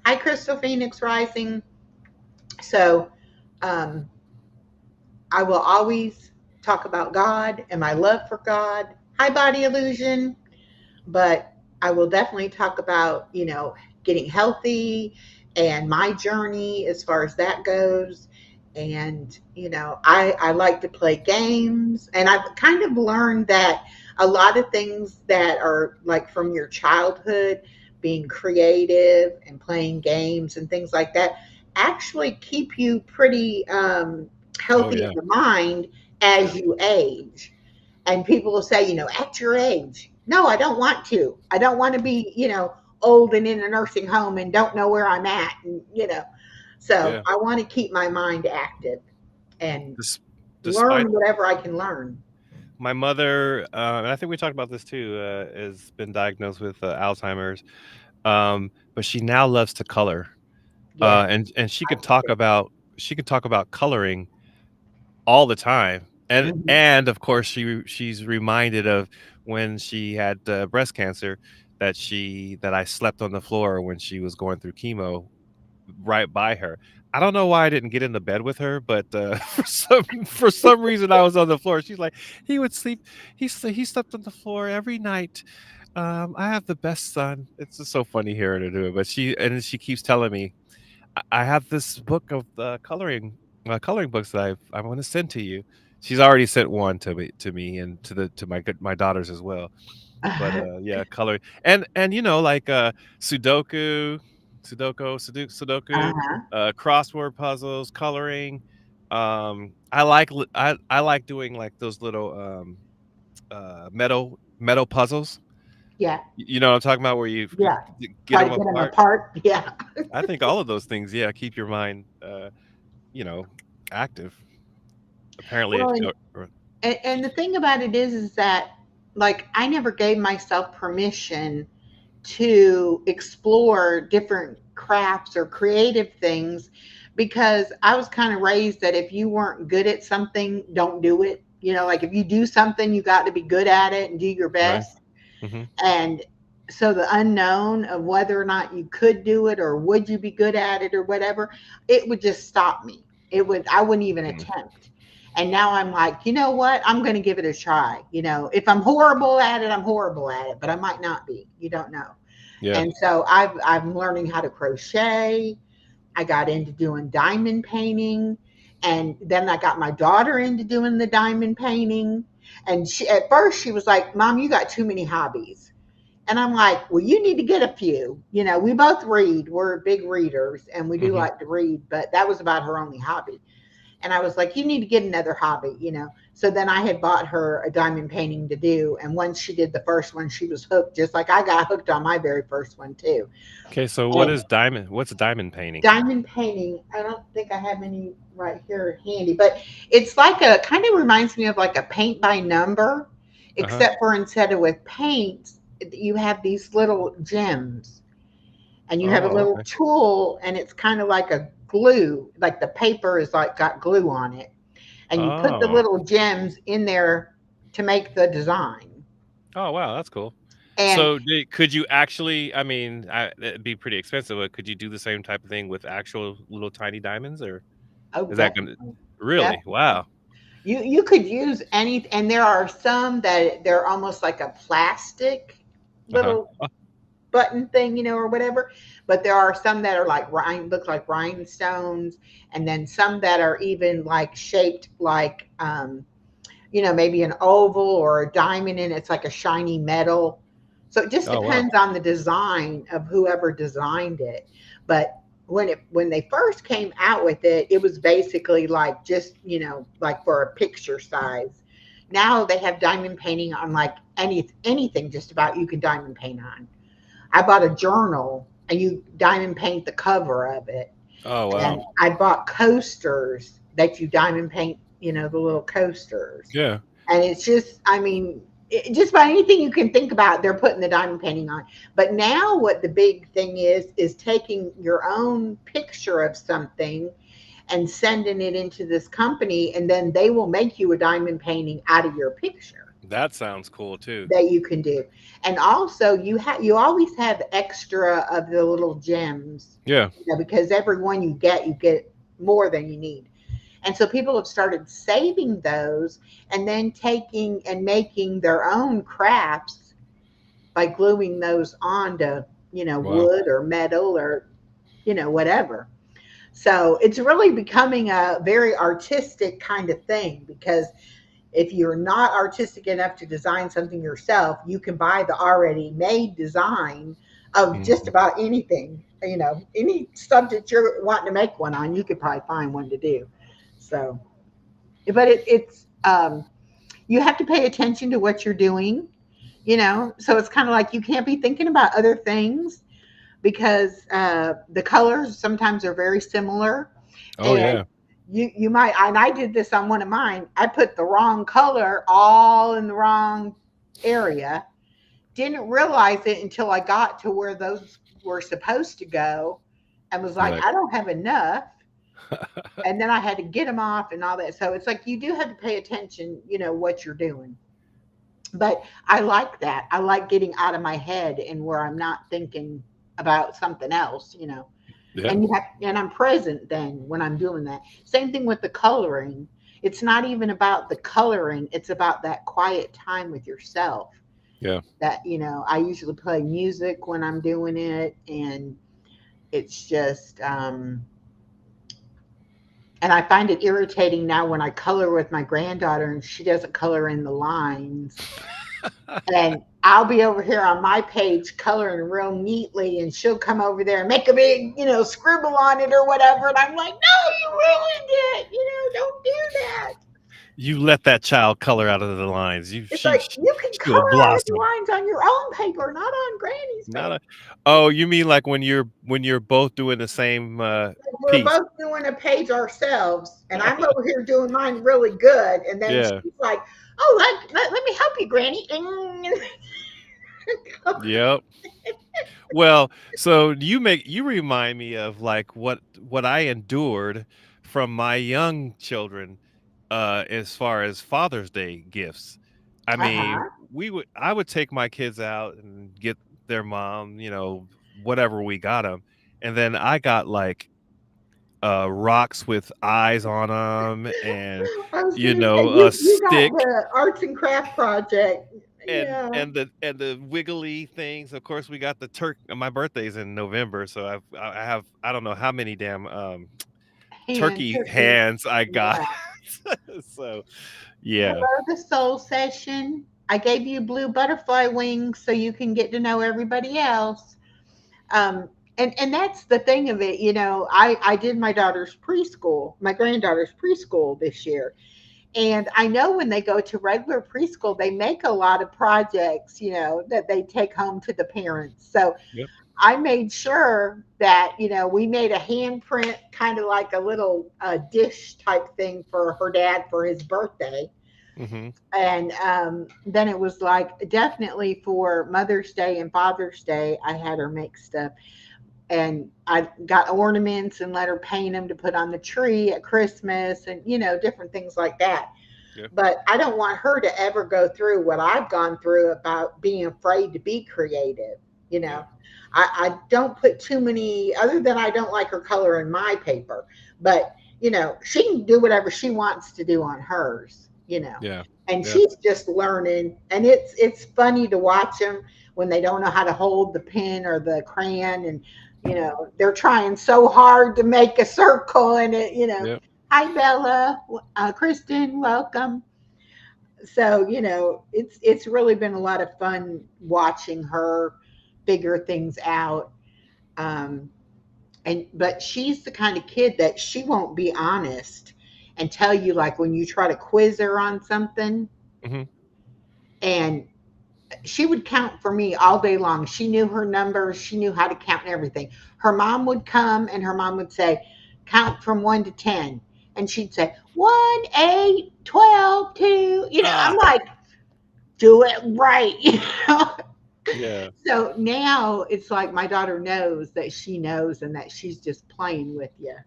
Hi, Crystal Phoenix Rising. So um, I will always talk about God and my love for God. Hi, Body Illusion. But I will definitely talk about, getting healthy and my journey as far as that goes. And, I like to play games. And I've kind of learned that a lot of things that are like from your childhood, being creative and playing games and things like that, actually keep you pretty Oh healthy in yeah. the mind Yeah. as you age. And people will say, at your age, no, I don't want to. I don't want to be, old and in a nursing home and don't know where I'm at. And. So Yeah. I want to keep my mind active and Des- learn Despite whatever I can learn. my mother, and I think we talked about this too, has been diagnosed with Alzheimer's. But she now loves to color, Yeah. and she could talk about coloring all the time. Mhm. And of course she's reminded of when she had breast cancer, that I slept on the floor when she was going through chemo right by her. I don't know why I didn't get into bed with her, but for some reason I was on the floor. She's like, he would sleep. He slept on the floor every night. I have the best son. It's just so funny hearing her do it. But she keeps telling me, I have this book of coloring books that I'm going to send to you. She's already sent one to me and to my daughters as well. But yeah, coloring and like Sudoku. Sudoku, Uh-huh. crossword puzzles, coloring. I like doing like those little metal puzzles. Yeah. You know what I'm talking about, where you Yeah. get Try them to get them apart. apart. Yeah. I think all of those things, yeah, keep your mind, you know, active. Apparently, Well, and the thing about it is that like I never gave myself permission to explore different crafts or creative things because I was kind of raised that if you weren't good at something, don't do it. Like if you do something, you got to be good at it and do your right. best. Hmm. And so the unknown of whether or not you could do it or would you be good at it or whatever, it would just stop me. I wouldn't even attempt. And now I'm like, you know what? I'm going to give it a try. If I'm horrible at it, I'm horrible at it, but I might not be. You don't know. Yeah. And so I'm learning how to crochet. I got into doing diamond painting, and then I got my daughter into doing the diamond painting. And at first she was like, "Mom, you got too many hobbies." And I'm like, "Well, you need to get a few." We both read. We're big readers, and we do Hmm. like to read, but that was about her only hobby. And I was like, "You need to get another hobby." So then I had bought her a diamond painting to do. And once she did the first one, she was hooked, just like I got hooked on my very first one, too. Okay, so And what's diamond painting? diamond painting, I don't think I have any right here handy, but it's like kind of reminds me of like a paint by number, Uh-huh. except for instead of with paints, you have these little gems and you have a Oh, little okay. tool and it's kind of like a glue, like the paper is like got glue on it. And you put the Oh. little gems in there to make the design. Oh, wow, that's cool. And So, could you actually, I mean, it'd be pretty expensive, but could you do the same type of thing with actual little tiny diamonds, or oh, is that gonna definitely, really? definitely. Wow. You could use any, and there are some that they're almost like a plastic Uh-huh. little button thing, or whatever. But there are some that are like look like rhinestones, and then some that are even like shaped like maybe an oval or a diamond, and it's like a shiny metal. So it just Oh, wow. depends on the design of whoever designed it. But when they first came out with it, it was basically like just like for a picture size. Now they have diamond painting on like anything just about you can diamond paint on. I bought a journal and you diamond paint the cover of it. Oh, wow. And I bought coasters that you diamond paint, the little coasters. Yeah. And it's just, I mean, just about anything you can think about, they're putting the diamond painting on. But now, what the big thing is taking your own picture of something and sending it into this company, and then they will make you a diamond painting out of your picture That sounds cool too. that you can do. And also, you always have extra of the little gems, Yeah. because every one you get more than you need. And so people have started saving those and then taking and making their own crafts by gluing those onto, Wow. wood or metal or, whatever. So it's really becoming a very artistic kind of thing, because if you're not artistic enough to design something yourself, you can buy the already made design of just Mhm. about anything. Any subject you're wanting to make one on, you could probably find one to do. So, but it's you have to pay attention to what you're doing. So it's kind of like you can't be thinking about other things because the colors sometimes are very similar, Oh, and yeah. you might. And I did this on one of mine. I put the wrong color all in the wrong area. Didn't realize it until I got to where those were supposed to go, and was You're like, like I don't have enough. And then I had to get them off and all that. So it's like you do have to pay attention, what you're doing. But I like that. I like getting out of my head and where I'm not thinking about something else. Yeah. And I'm present then when I'm doing that. Same thing with the coloring. It's not even about the coloring, it's about that quiet time with yourself. Yeah. That, I usually play music when I'm doing it, and it's just and I find it irritating now when I color with my granddaughter and she doesn't color in the lines. And I'll be over here on my page coloring real neatly, and she'll come over there and make a big, scribble on it or whatever. And I'm like, no, you ruined it. Don't do that. You let that child color out of the lines. It's like you can She will color out of the blossom. lines on your own paper, not on Granny's Not paper. a. Oh, you mean like when you're both doing the same We're piece? both doing a page ourselves, and I'm over here doing mine really good. And then Yeah. she's like, oh, let me help you, Granny. Yep. Well, so you remind me of like what I endured from my young children as far as Father's Day gifts. I mean, Uh-huh. I would take my kids out and get their mom, whatever we got them. And then I got like rocks with eyes on them and I was going to say, a you got stick the arts and craft project. and Yeah. the wiggly things. Of course, we got the my birthday's in November, so I have I don't know how many damn turkey Turkey. hands I got. Yeah. So yeah. Hello, the soul session. I gave you blue butterfly wings so you can get to know everybody else. And that's the thing of it. I did my granddaughter's preschool this year. And I know when they go to regular preschool, they make a lot of projects, that they take home to the parents. So Yep. I made sure that, we made a handprint, kind of like a little dish type thing for her dad for his birthday. Hmm. And then it was like definitely for Mother's Day and Father's Day, I had her make stuff. And I got ornaments and let her paint them to put on the tree at Christmas and, different things like that. Yeah. But I don't want her to ever go through what I've gone through about being afraid to be creative. Yeah. I don't put too many, other than I don't like her color in my paper, but, she can do whatever she wants to do on hers, Yeah. and Yeah. she's just learning. And it's funny to watch them when they don't know how to hold the pen or the crayon, and they're trying so hard to make a circle in it. Yeah. Hi Bella, Kristen, welcome. So it's really been a lot of fun watching her figure things out. um but she's the kind of kid that she won't be honest and tell you, like, when you try to quiz her on something. Hmm. And she would count for me all day long. She knew her numbers, she knew how to count and everything. Her mom would come and her mom would say, count from 1 to 10. And she'd say, 1, 8, 12, 2. I'm like, do it right. Yeah. So now it's like my daughter knows that she knows, and that she's just playing with you,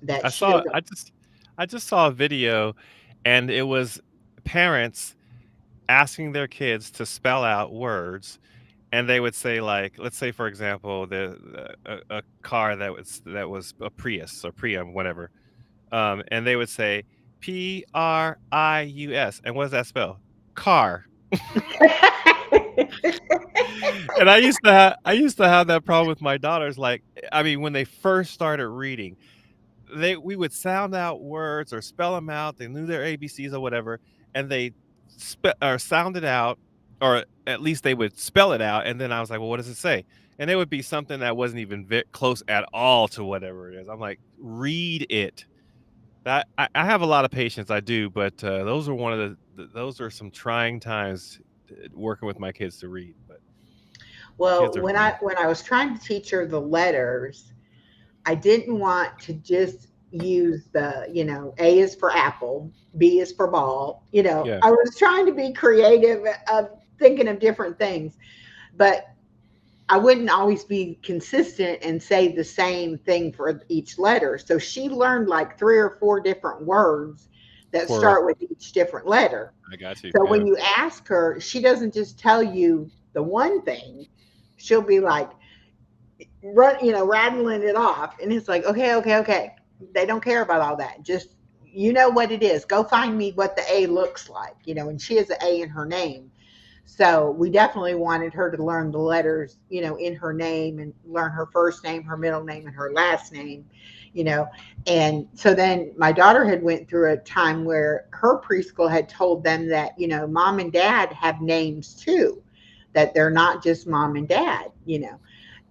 that I she saw doesn't. I just saw a video and it was parents asking their kids to spell out words, and they would say, like, let's say for example a car that was a Prius or Prium, whatever, and they would say Prius, and what does that spell? Car. And I used to have that problem with my daughters. Like, I mean, when they first started reading, we would sound out words or spell them out. They knew their ABCs or whatever, and they or sound it out, or at least they would spell it out. And then I was like, well, what does it say? And it would be something that wasn't even close at all to whatever it is. I'm like, read it. That I have a lot of patience, I do, but those are one of those are some trying times working with my kids to read. But Well, kids are when fun. I was trying to teach her the letters, I didn't want to just use the, A is for apple, B is for ball. Yeah. I was trying to be creative of thinking of different things, but I wouldn't always be consistent and say the same thing for each letter. So she learned like 3 or 4 different words that For start with each different letter. I got you. So Yeah. when you ask her, she doesn't just tell you the one thing. She'll be like, rattling it off. And it's like, okay, okay, okay. They don't care about all that. Just, what it is. Go find me what the A looks like, and she has an A in her name. So we definitely wanted her to learn the letters, in her name, and learn her first name, her middle name, and her last name, you know. And so then my daughter had went through a time where her preschool had told them that, mom and dad have names too, that they're not just mom and dad.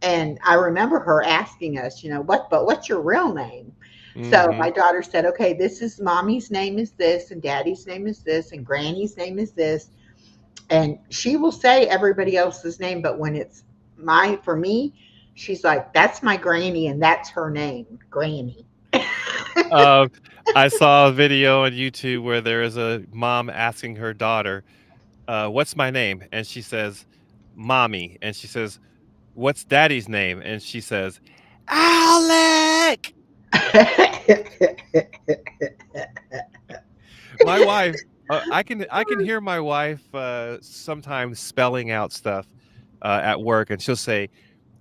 And I remember her asking us, what's your real name? So Hmm. my daughter said, okay, this is mommy's name is this, and daddy's name is this, and granny's name is this. And she will say everybody else's name, but when it's for me, she's like, that's my granny, and that's her name, Granny. Um, I saw a video on YouTube where there is a mom asking her daughter, "What's my name?" And she says, "Mommy." And she says, "What's daddy's name?" And she says, "Alec." My wife, I can hear my wife sometimes spelling out stuff at work, and she'll say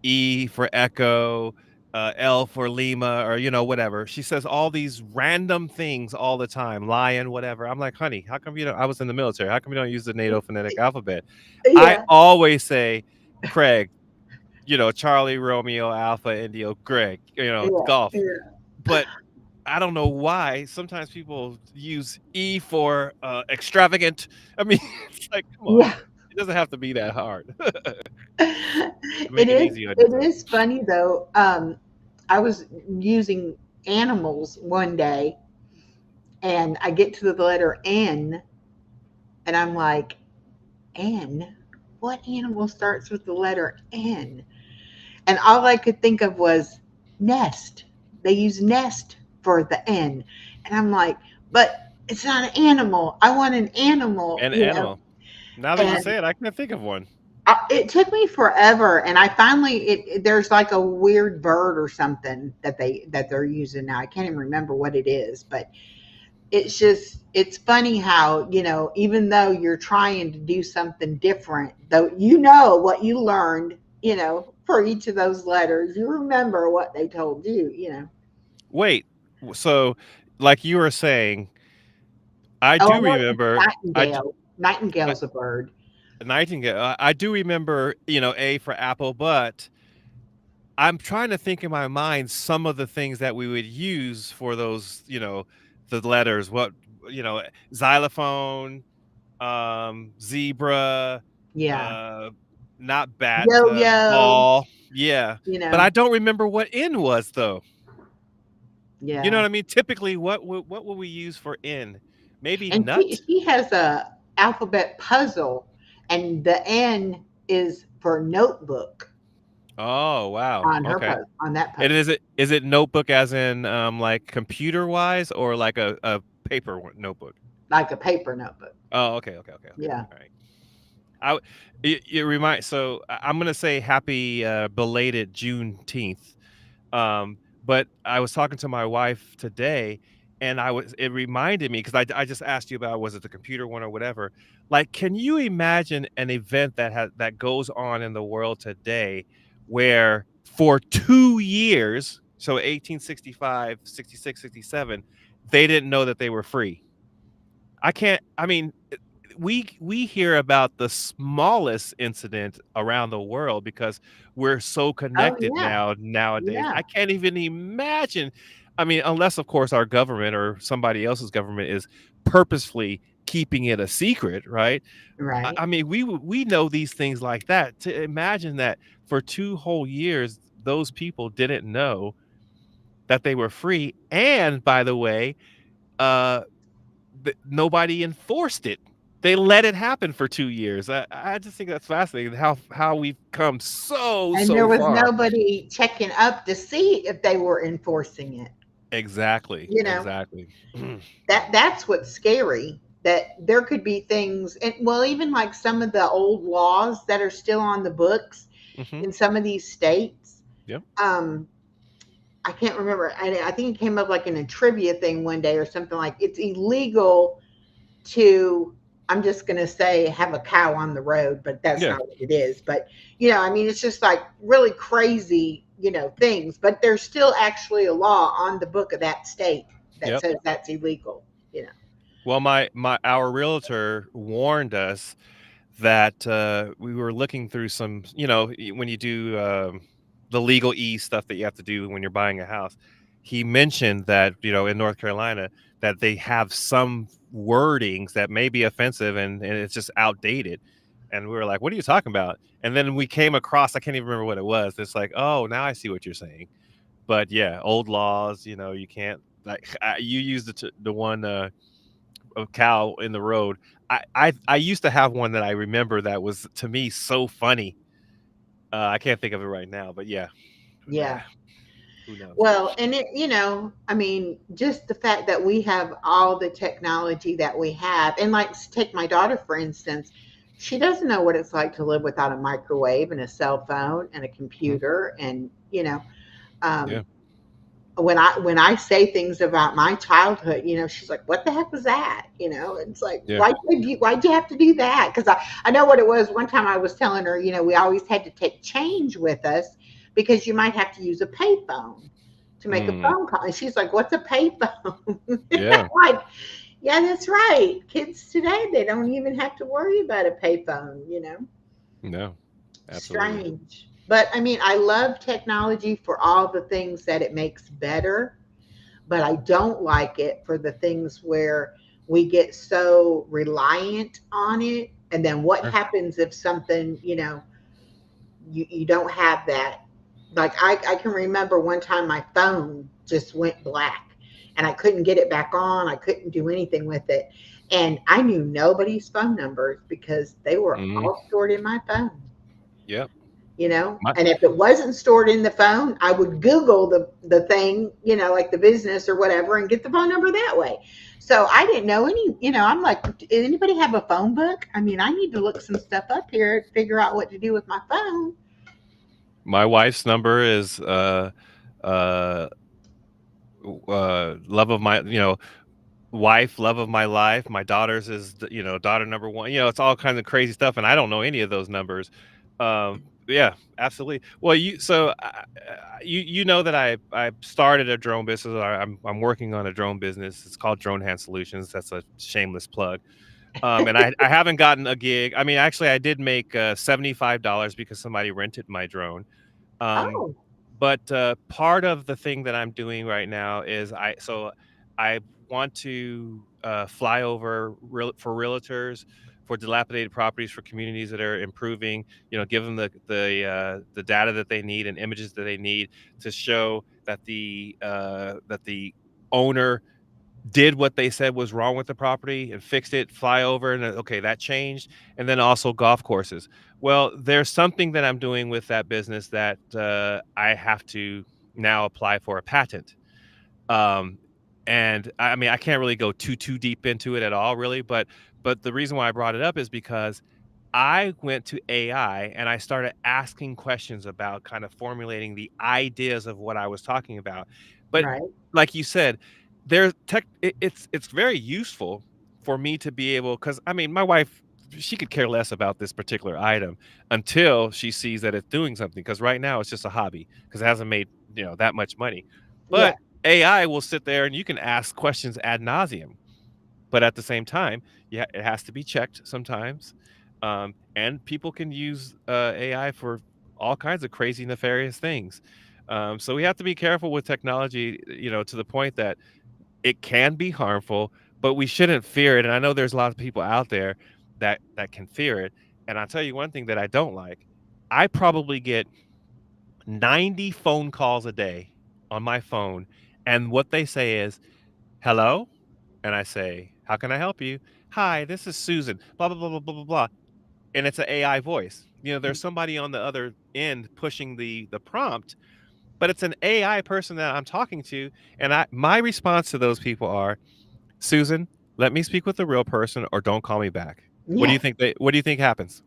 E for Echo, L for Lima, or whatever. She says all these random things all the time, lion, whatever. I'm like, honey, how come you don't? I was in the military. How come you don't use the NATO phonetic alphabet? I Yeah, always say Craig, Charlie, Romeo, Alpha, Indio, Greg, yeah, golf. yeah, But I don't know why. Sometimes people use E for extravagant. I mean, it's like, come on. yeah. It doesn't have to be that hard. It Make it is. easy on It yourself. is funny though. I was using animals one day, and I get to the letter N, and I'm like, N. What animal starts with the letter N? And all I could think of was nest. They use nest for the N. And I'm like, but it's not an animal. I want an animal, And animal. Now that you And say it, I can't think of one. it took me forever. And I finally, there's like a weird bird or something that they're using now. I can't even remember what it is, but it's funny how, even though you're trying to do something different, though what you learned, for each of those letters, you remember what they told you. Wait, so like you were saying, I Oh, I do know it's remember. nightingale. Uh, Nightingale's a bird. Nightingale. I do remember. A for apple, but I'm trying to think in my mind some of the things that we would use for those. The letters. What xylophone, zebra, Yeah. uh, not bat, Yo yo, ball. Yeah, you but I know. don't remember what N was though. You know Yeah. what I mean? Typically, what would we use for N? Maybe And she nut? she has a alphabet puzzle, and the N is for notebook Oh, wow. on her Okay. puzzle, on that And puzzle. is it notebook as in like computer wise or like a paper notebook? Like a paper notebook. Oh, okay, okay, okay, okay. Yeah. All right. It remind so I'm gonna say happy belated Juneteenth. But I was talking to my wife today, and it reminded me because I just asked you about was it the computer one or whatever. Like, can you imagine an event that goes on in the world today where for 2 years, so 1865, 66, 67, they didn't know that they were free? I can't. I mean, we hear about the smallest incident around the world because we're so Oh connected yeah. nowadays. Yeah. I can't even imagine. I mean, unless of course our government or somebody else's government is purposefully keeping it a secret, right? I, Right. I mean, we know these things like that. To imagine that for 2 whole years, those people didn't know that they were free, and by the way, uh, nobody enforced it. They let it happen for 2 years. I just think that's fascinating how we've come And there so was far. nobody checking up to see if they were enforcing it. Exactly, You know, exactly. that's what's scary. That there could be things, and well, even like some of the old laws that are still on the books Hmm. in some of these states. Yep. Um, I can't remember. I think it came up like in a trivia thing one day or something, like it's illegal to, I'm just going to say, have a cow on the road, but that's Yeah. not what it is. But, I mean, it's just like really crazy, things, but there's still actually a law on the book of that state that Yep. says that's illegal. Well, our realtor warned us that we were looking through some, when you do the legal stuff that you have to do when you're buying a house. He mentioned that, in North Carolina, that they have some wordings that may be offensive and it's just outdated. And we were like, what are you talking about? And then we came across, I can't even remember what it was. It's like, oh, now I see what you're saying. But yeah, old laws, you can't, like, you use the one of cow in the road. I used to have one that I remember that was, to me, so funny. I can't think of it right now, but yeah, Yeah. who knows? Well, and I mean, just the fact that we have all the technology that we have, and like take my daughter, for instance, she doesn't know what it's like to live without a microwave and a cell phone and a Mhm. computer. And, Yeah, um, when I say things about my childhood, she's like, "What the heck was that?" It's like, yeah. why'd you have to do that? Because I know what it was. One time I was telling her, we always had to take change with us because you might have to use a payphone to make a Mm, phone call. And she's like, "What's a payphone?" yeah. Like, yeah, that's right. Kids today, they don't even have to worry about a payphone. No, absolutely. Strange. But I mean, I love technology for all the things that it makes better, but I don't like it for the things where we get so reliant on it. And then what Sure. happens if something, you don't have that? Like I can remember one time my phone just went black and I couldn't get it back on. I couldn't do anything with it. And I knew nobody's phone numbers because they were Mhm. all stored in my phone. Yep. My And if it wasn't stored in the phone, I would Google the thing, like the business or whatever, and get the phone number that way. So I didn't know any. I'm like, "Does anybody have a phone book? I mean, I need to look some stuff up here to figure out what to do with my phone." my wife's number is uh love of my, wife, love of my life. My daughter's is, daughter number one. It's all kinds of crazy stuff, and I don't know any of those numbers. Yeah, absolutely. Well, you know that I started a drone business. I'm working on a drone business. It's called Drone Hand Solutions. That's a shameless plug. And I haven't gotten a gig. I mean, actually, I did make $75 because somebody rented my drone. Um, Oh, but part of the thing that I'm doing right now is I want to fly over for realtors, for dilapidated properties, for communities that are improving. Give them the data that they need and images that they need to show that the owner did what they said was wrong with the property and fixed it, fly over, and okay, that changed. And then also golf courses. Well, there's something that I'm doing with that business that I have to now apply for a patent. Um, and I mean, I can't really go too deep into it at all, really. But the reason why I brought it up is because I went to AI and I started asking questions about kind of formulating the ideas of what I was talking about. But right. like you said, there's it's very useful for me to be able, because I mean, my wife, she could care less about this particular item until she sees that it's doing something. Because right now it's just a hobby because it hasn't made that much money. Yeah. But AI will sit there and you can ask questions ad nauseum. But at the same time, yeah, it has to be checked sometimes. And people can use AI for all kinds of crazy, nefarious things. So we have to be careful with technology, to the point that it can be harmful, but we shouldn't fear it. And I know there's a lot of people out there that can fear it. And I'll tell you one thing that I don't like. I probably get 90 phone calls a day on my phone, and what they say is, "Hello?" And I say, "How can I help you?" "Hi, this is Susan, blah, blah, blah, blah, blah, blah, blah." And it's an AI voice. There's somebody on the other end pushing the prompt, but it's an AI person that I'm talking to. And my response to those people are, "Susan, let me speak with a real person or don't call me back." Yeah. What do you think happens?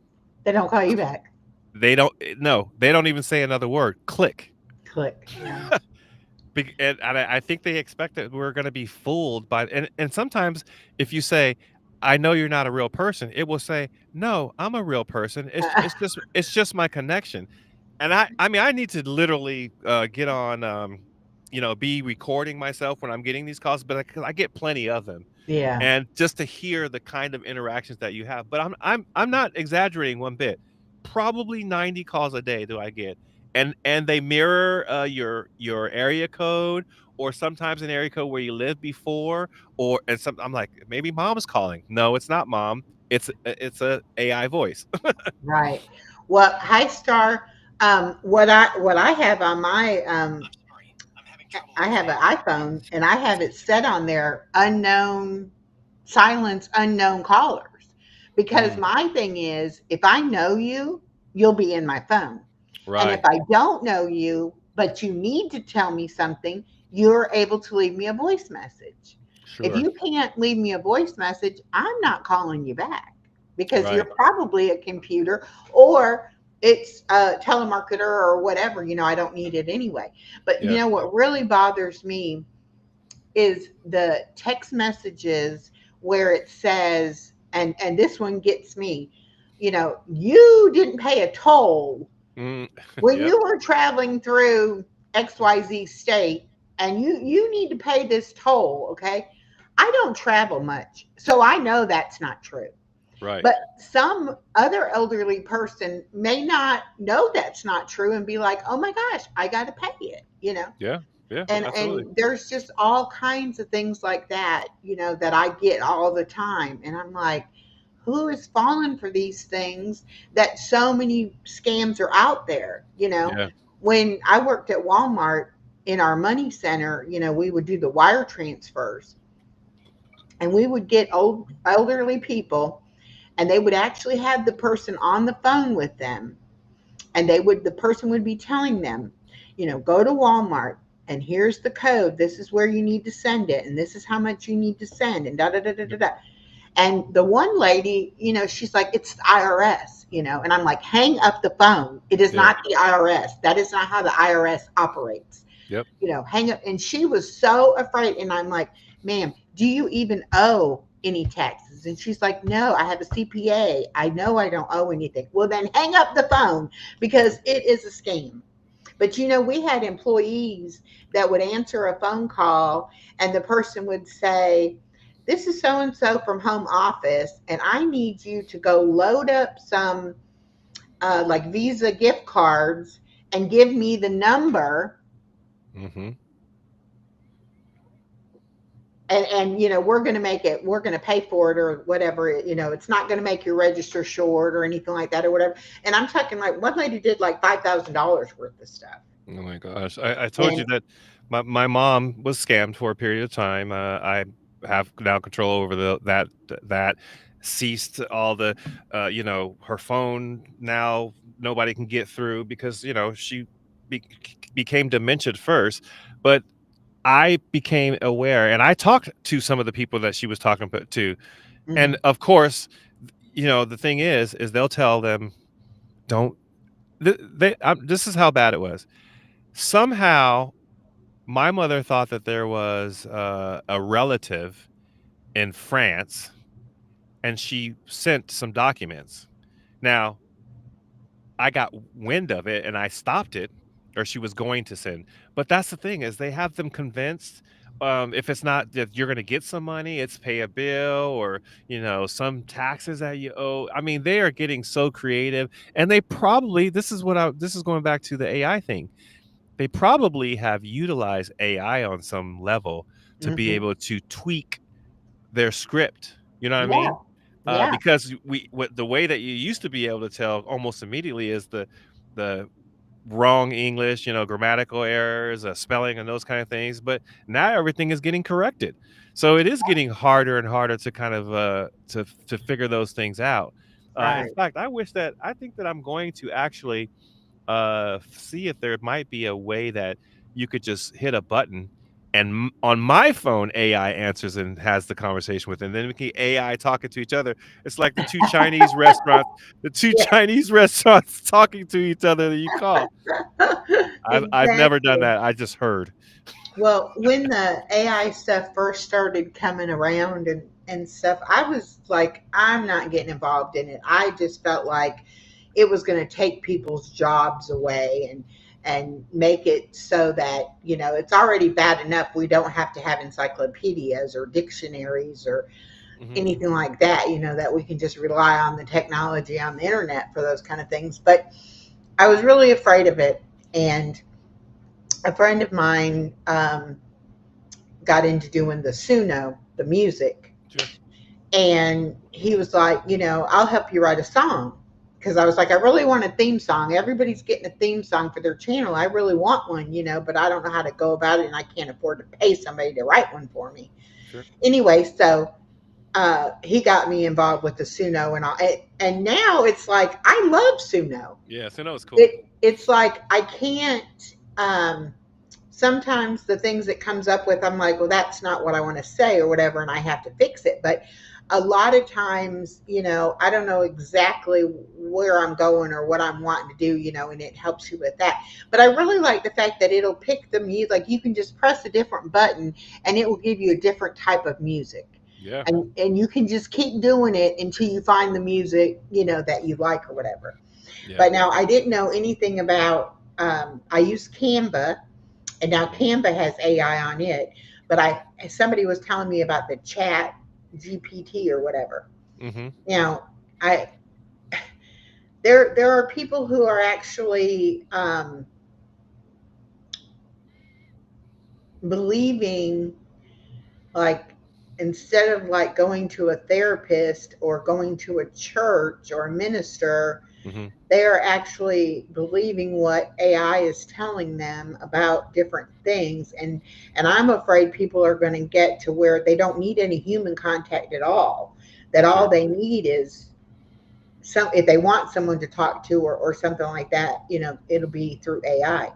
They don't call you back. They don't, no, they don't even say another word. Click. Click. Yeah. And I think they expect that we're going to be fooled by, and sometimes if you say, "I know you're not a real person," it will say, "No, I'm a real person. It's just my connection." And I mean, I need to literally get on be recording myself when I'm getting these calls, but 'cause I get plenty of them, Yeah. and just to hear the kind of interactions that you have. But I'm not exaggerating one bit. Probably 90 calls a day do I get, and they mirror your area code, or sometimes an area code where you lived before, or and some. I'm like, maybe mom's calling. No, it's not mom. It's a AI voice. Right. Well, hi Star. What I have on my Sorry, I'm having I trouble have an understanding. iPhone and I have it set on there unknown silence unknown callers because Mm, my thing is if I know you, you'll be in my phone. And if right. I don't know you, but you need to tell me something, you're able to leave me a voice message. If Sure. you can't leave me a voice message, I'm not calling you back because you're Right. probably a computer or it's a telemarketer or whatever. I don't need it anyway. But Yeah. what really bothers me is the text messages where it says, and this one gets me, you didn't pay a toll Mm, when yep. you were traveling through XYZ state and you need to pay this toll, okay? I don't travel much, so I know that's not true. Right. But some other elderly person may not know that's not true and be like, "Oh my gosh, I got to pay it." Yeah. Yeah. Absolutely. And there's just all kinds of things like that, that I get all the time, and I'm like, who is falling for these things that so many scams are out there? Yeah. When I worked at Walmart in our money center, we would do the wire transfers and we would get old elderly people and they would actually have the person on the phone with them and the person would be telling them, go to Walmart and here's the code. This is where you need to send it, and this is how much you need to send, and da da da da da Yep. da. And the one lady, she's like, it's the IRS, and I'm like, hang up the phone. It is Yeah. not the IRS. That is not how the IRS operates. Yep. Hang up. And she was so afraid. And I'm like, ma'am, do you even owe any taxes? And she's like, no, I have a CPA. I know I don't owe anything. Well, then hang up the phone because it is a scam. But we had employees that would answer a phone call and the person would say, this is so and so from home office, and I need you to go load up some like Visa gift cards and give me the number. Mhm. And we're going to pay for it or whatever. It's not going to make your register short or anything like that or whatever. And I'm talking like one lady did like $5,000 worth of stuff. Oh my gosh. I told you And that my mom was scammed for a period of time. I have now control over that ceased all the her phone now nobody can get through because she be, became dementia first, but I became aware and I talked to some of the people that she was talking to. And mhm, of course, the thing is they'll tell them don't this is how bad it was. Somehow my mother thought that there was a relative in France and she sent some documents. Now, I got wind of it and I stopped it, or she was going to send. But that's the thing is they have them convinced. If it's not that you're going to get some money, it's pay a bill or some taxes that you owe. I mean, they are getting so creative, and they probably this is going back to the AI thing. They probably have utilized AI on some level to be mhm. able to tweak their script. You know what I Yeah, mean? yeah, Because the way that you used to be able to tell almost immediately is the wrong English, grammatical errors, spelling, and those kind of things. But now everything is getting corrected, so it is getting harder and harder to kind of to figure those things out. In right. fact, I think that I'm going to actually see if there might be a way that you could just hit a button and on my phone AI answers and has the conversation with it. And then we can AI talking to each other. It's like the two Yeah, Chinese restaurants talking to each other that you call. I've never done exactly. that. I just heard. Well, when the AI stuff first started coming around and stuff, I was like, I'm not getting involved in it. I just felt like it was going to take people's jobs away. and make it so that, it's already bad enough we don't have to have encyclopedias or dictionaries or Mhm. anything like that, that we can just rely on the technology on the internet for those kind of things. But I was really afraid of it. And a friend of mine got into doing the Suno, the music. Sure. And he was like, I'll help you write a song. Because I was like, I really want a theme song. Everybody's getting a theme song for their channel. I really want one, but I don't know how to go about it, and I can't afford to pay somebody to write one for me. Sure. Anyway, so he got me involved with the Suno and all. And now it's like, I love Suno. Yeah, Suno is cool. It's like I can't. Sometimes the things it comes up with, I'm like, well, that's not what I want to say or whatever, and I have to fix it. But a lot of times, I don't know exactly where I'm going or what I'm wanting to do, and it helps you with that. But I really like the fact that it'll pick the music. Like, you can just press a different button and it will give you a different type of music. Yeah. And you can just keep doing it until you find the music, that you like or whatever. Yeah. But now I didn't know anything about, I use Canva, and now Canva has AI on it. But somebody was telling me about the Chat GPT or whatever. Mm-hmm. Now, there are people who are actually believing, like, instead of like going to a therapist or going to a church or a minister, Mm-hmm. they are actually believing what AI is telling them about different things. And I'm afraid people are going to get to where they don't need any human contact at all. That all Sure. they need is if they want someone to talk to or something like that, it'll be through AI.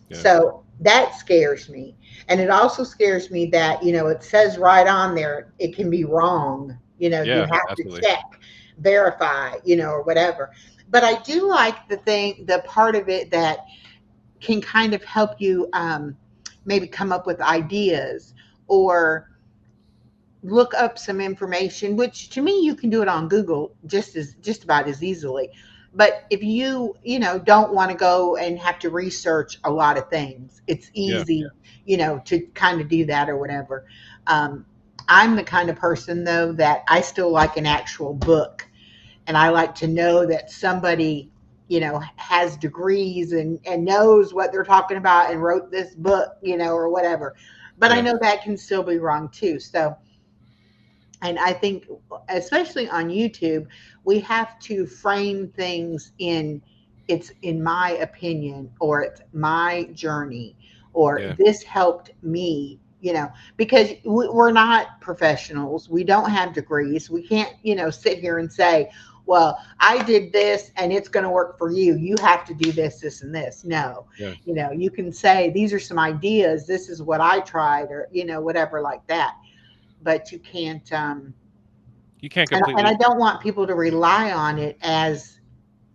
Yeah. So that scares me. And it also scares me that, it says right on there, it can be wrong. You Yeah, have absolutely. to check, verify, or whatever. But I do like the part of it that can kind of help you maybe come up with ideas or look up some information, which to me you can do it on Google just about as easily. But if don't want to go and have to research a lot of things, it's Yeah. easy, to kind of do that or whatever. I'm the kind of person though that I still like an actual book, and I like to know that somebody has degrees and knows what they're talking about and wrote this book, or whatever. But I Yeah. know that can still be wrong too. So, and I think, especially on YouTube, we have to frame things it's in my opinion, or it's my journey, or Yeah. this helped me, because we're not professionals. We don't have degrees. We can't, sit here and say, well, I did this and it's going to work for you. You have to do this, this, and this. No, Yeah. you can say, these are some ideas. This is what I tried, or, whatever like that. But you can't, You can't and I completely. don't want people to rely on it as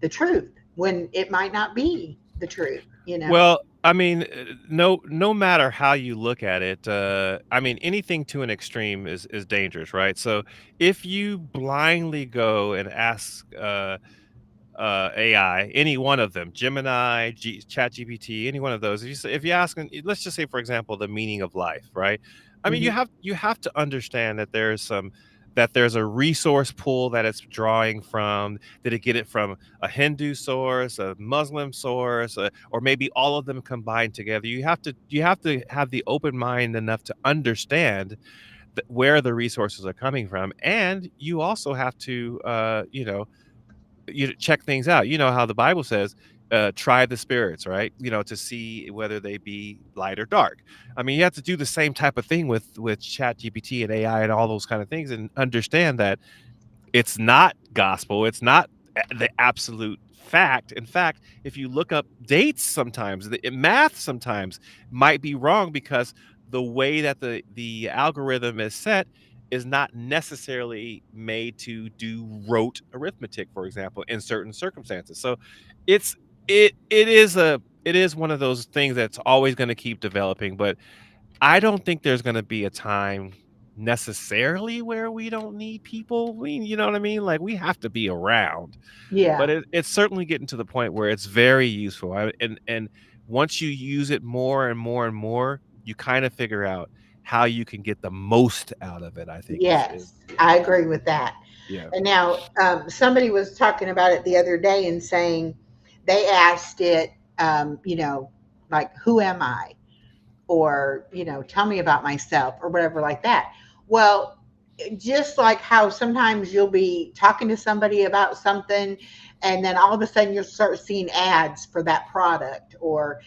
the truth when it might not be the truth. Well, I mean, no matter how you look at it, I mean, anything to an extreme is dangerous, right? So if you blindly go and ask AI, any one of them, Gemini, ChatGPT, any one of those, if you ask them, let's just say, for example, the meaning of life, right? I mean, Mhm. you have to understand that there's a resource pool that it's drawing from. Did it get it from a Hindu source, a Muslim source, or maybe all of them combined together? You have to have the open mind enough to understand where the resources are coming from, and you also have to you check things out. You know how the Bible says, try the spirits, right? To see whether they be light or dark. I mean, you have to do the same type of thing with Chat GPT and AI and all those kind of things, and understand that it's not gospel. It's not the absolute fact. In fact, if you look up dates, sometimes the math sometimes might be wrong, because the way that the algorithm is set is not necessarily made to do rote arithmetic, for example, in certain circumstances. So it's it is one of those things that's always going to keep developing. But I don't think there's gonna be a time necessarily where we don't need people. You know what I mean? Like, we have to be around, but Yeah. it's certainly getting to the point where it's very useful. And once you use it more and more and more, you kind of figure out how you can get the most out of it, I think is Yes, I agree with that. yeah. And now, somebody was talking about it the other day and saying they asked it, like, who am I? Or, tell me about myself or whatever like that. Well, just like how sometimes you'll be talking to somebody about something and then all of a sudden you'll start seeing ads for that product, or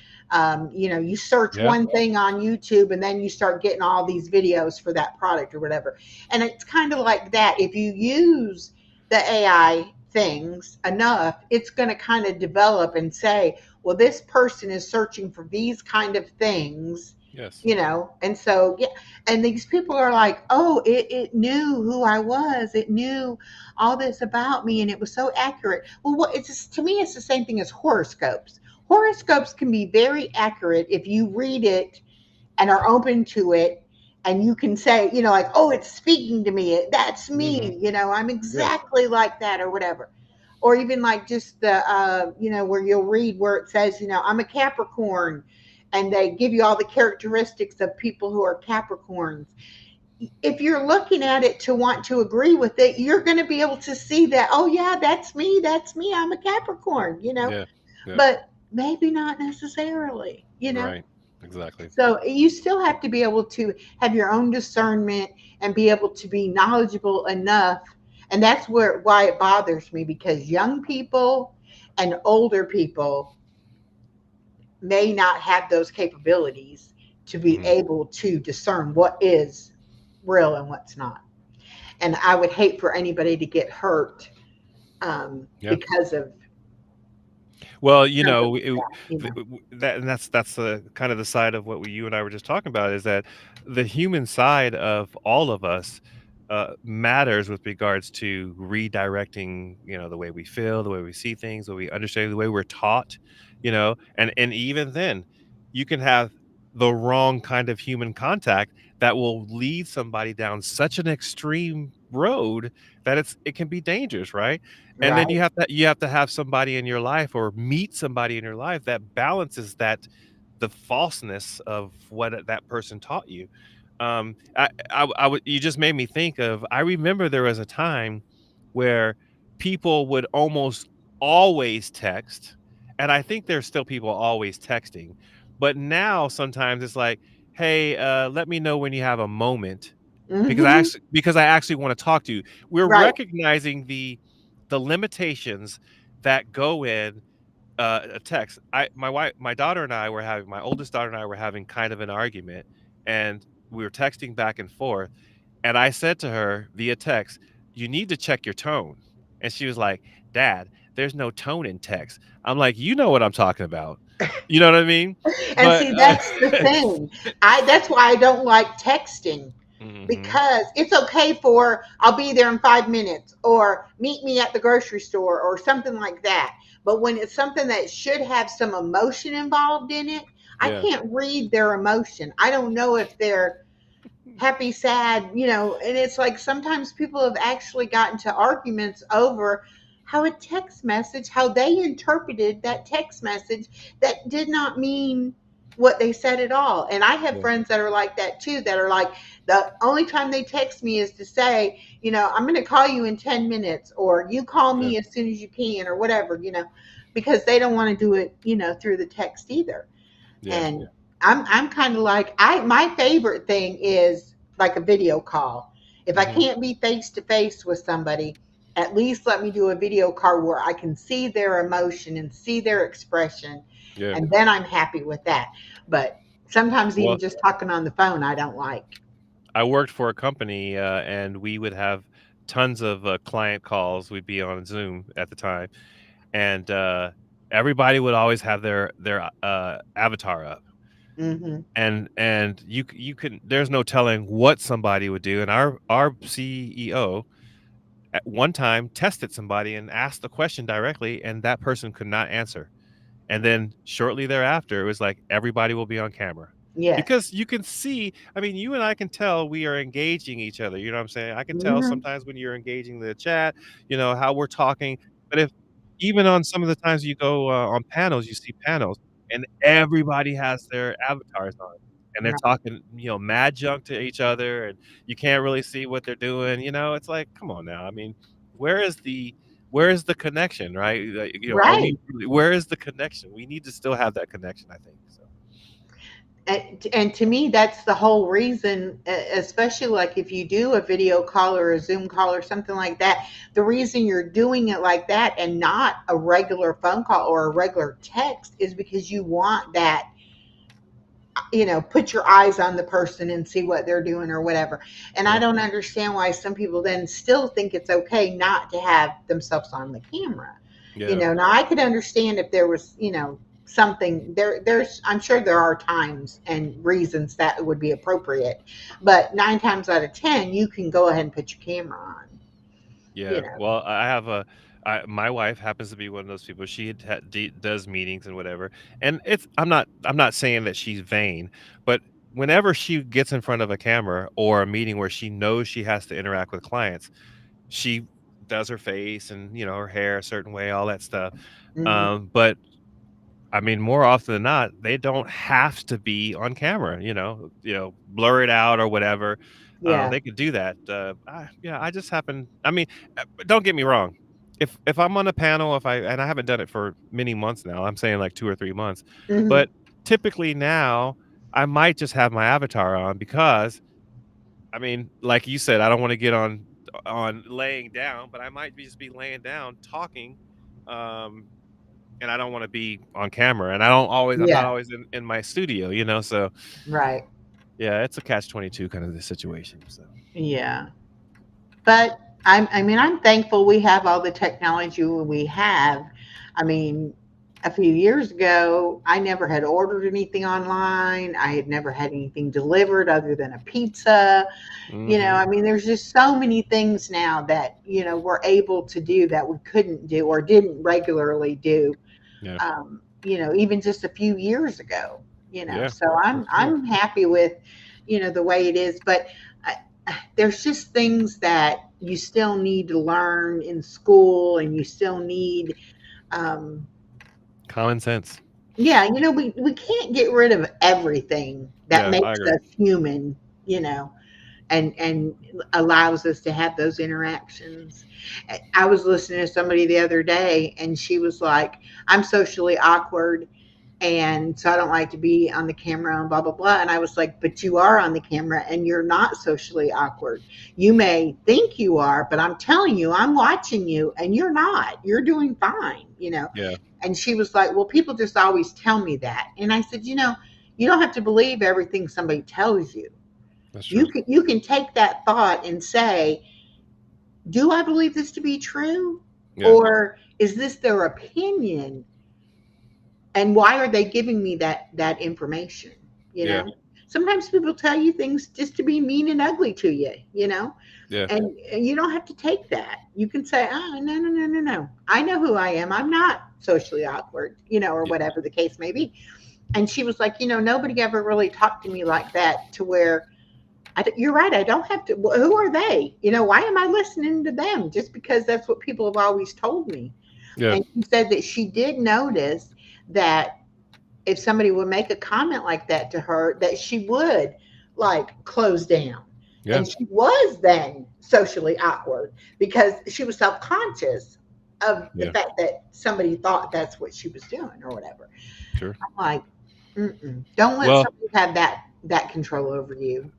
you search Yeah. one thing on YouTube and then you start getting all these videos for that product or whatever. And it's kind of like that. If you use the AI things enough, it's going to kind of develop and say, well, this person is searching for these kind of things, Yes. and so, yeah. And these people are like, oh, it knew who I was, it knew all this about me, and it was so accurate. Well, what it's just, to me, it's the same thing as horoscopes. Horoscopes can be very accurate if you read it and are open to it, and you can say, like, oh, it's speaking to me, that's Hmm. me, I'm Yeah. exactly like that or whatever. Or even like just the where you'll read where it says, I'm a Capricorn, and they give you all the characteristics of people who are Capricorns. If you're looking at it to want to agree with it, you're going to be able to see that, oh yeah, that's me, I'm a Capricorn, Yeah. Yeah. but maybe not necessarily. Right. Exactly. So you still have to be able to have your own discernment and be able to be knowledgeable enough. And that's why it bothers me, because young people and older people may not have those capabilities to be Hmm. able to discern what is real and what's not. And I would hate for anybody to get hurt, Yeah. because of Well, something like that. that, and that's the kind of the side of what you and I were just talking about, is that the human side of all of us matters with regards to redirecting, the way we feel, the way we see things, the way we understand, the way we're taught, and even then, you can have the wrong kind of human contact that will lead somebody down such an extreme road that it can be dangerous, right? And then Right. you have to have somebody in your life, or meet somebody in your life, that balances the falseness of what that person taught you. I would You just made me think of, I remember there was a time where people would almost always text, and I think there's still people always texting, but now sometimes it's like, hey, let me know when you have a moment, Hmm. because I actually want to talk to you. We're Right. recognizing the limitations that go in a text. My daughter and I were having my oldest daughter and I were having kind of an argument, and we were texting back and forth. And I said to her via text, "You need to check your tone." And she was like, "Dad, there's no tone in text." I'm like, "You know what I'm talking about." You know what I mean? And But see, that's the thing. That's why I don't like texting, Mhm. because it's okay for I'll be there in 5 minutes, or meet me at the grocery store or something like that. But when it's something that should have some emotion involved in it, I Yeah. can't read their emotion. I don't know if they're happy, sad, and it's like sometimes people have actually gotten to arguments over how they interpreted that text message that did not mean what they said at all. And I have Yeah. friends that are like that too, that are like, the only time they text me is to say, I'm going to call you in 10 minutes, or you call Yeah. me as soon as you can, or whatever, because they don't want to do it, through the text either. Yeah. And I'm kind of like, I my favorite thing is like a video call. If I Mhm. can't be face to face with somebody, at least let me do a video call where I can see their emotion and see their expression, Yeah. and then I'm happy with that. But sometimes even Well, just talking on the phone, I don't like. I worked for a company, and we would have tons of client calls. We'd be on Zoom at the time, and everybody would always have their avatar up, Hmm. and you can there's no telling what somebody would do. And our CEO at one time tested somebody and asked the question directly, and that person could not answer. And then shortly thereafter, it was like, everybody will be on camera. Yes. Because you can see, I mean, you and I can tell we are engaging each other. You know what I'm saying? I can tell Hmm. sometimes when you're engaging the chat, how we're talking. But if even on some of the times you go on panels, you see panels. and everybody has their avatars on, and they're Right. talking, mad junk to each other, and you can't really see what they're doing. It's like, come on now. I mean, where is the where is the connection, right? Like, Right. where is the connection? We need to still have that connection, I think. So And to me, that's the whole reason, especially like if you do a video call or a Zoom call or something like that, the reason you're doing it like that and not a regular phone call or a regular text is because you want that, put your eyes on the person and see what they're doing or whatever. And I yeah, don't understand why some people then still think it's okay not to have themselves on the camera. yeah, Now I could understand if there was, something there's I'm sure there are times and reasons that would be appropriate, but 9 times out of 10 you can go ahead and put your camera on. you yeah. know Well, my wife happens to be one of those people. She does meetings and whatever, and I'm not saying that she's vain, but whenever she gets in front of a camera or a meeting where she knows she has to interact with clients, she does her face and her hair a certain way, all that stuff. hmm But I mean, more often than not, they don't have to be on camera. Blur it out or whatever. yeah. They could do that. Yeah, I just happen. I mean, don't get me wrong. If I'm on a panel, and I haven't done it for many months now, I'm saying like 2 or 3 months, hmm but typically now I might just have my avatar on because I mean, like you said, I don't want to get on laying down, but I might just be laying down talking. Um, and I don't want to be on camera, and I'm not yeah. always in my studio. So Right. yeah, it's a catch-22 kind of the situation. So Yeah. But I'm thankful we have all the technology we have. I mean, a few years ago, I never had ordered anything online. I had never had anything delivered other than a pizza. hmm I mean, there's just so many things now that, we're able to do that we couldn't do or didn't regularly do, yeah, even just a few years ago. yeah, So for I'm sure. I'm happy with, the way it is. But there's just things that you still need to learn in school, and you still need, um, Common sense. yeah, we can't get rid of everything that Yeah, I makes agree. us human, you know, and allows us to have those interactions. I was listening to somebody the other day, and she was like, I'm socially awkward, and so I don't like to be on the camera and blah blah blah. And I was like, but you are on the camera and you're not socially awkward. You may think you are, but I'm telling you, I'm watching you and you're not. You're doing fine. Yeah, And she was like, well, people just always tell me that. And I said, you don't have to believe everything somebody tells you. that's You true. can you can take that thought and say, do I believe this to be true? Yeah, Or is this their opinion? And why are they giving me that information? you yeah, know Sometimes people tell you things just to be mean and ugly to you. yeah, And you don't have to take that. You can say, oh, no, no, no, no, no, I know who I am. I'm not socially awkward, or yeah, whatever the case may be. And she was like, nobody ever really talked to me like that, to where you're right, I don't have to. Who are they? Why am I listening to them just because that's what people have always told me? yeah, And she said that she did notice that if somebody would make a comment like that to her, that she would like close down. yeah, And she was then socially awkward because she was self-conscious of the yeah. fact that somebody thought that's what she was doing or whatever. Sure. I'm like, mm-mm, don't let Well, somebody have that control over you.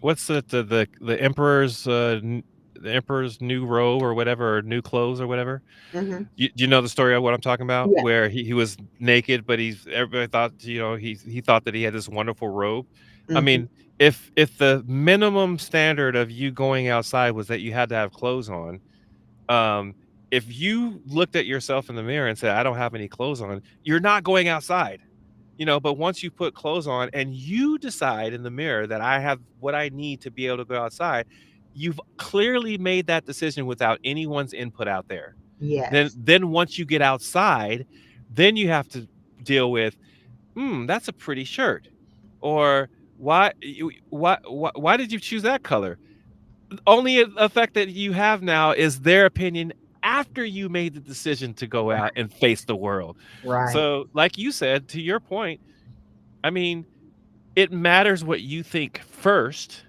what's the emperor's the emperor's new robe or whatever, or new clothes or whatever? Hmm. You know the story of what I'm talking about, Yeah. where he was naked, but everybody thought he thought that he had this wonderful robe. I Hmm. mean, if the minimum standard of you going outside was that you had to have clothes on, um, if you looked at yourself in the mirror and said, "I don't have any clothes on," you're not going outside. But once you put clothes on and you decide in the mirror that I have what I need to be able to go outside, you've clearly made that decision without anyone's input out there. Then Yes. then once you get outside, then you have to deal with, that's a pretty shirt. Or why did you choose that color? Only effect that you have now is their opinion after you made the decision to go out and face the world. Right. So, like you said, to your point, I mean, it matters what you think first,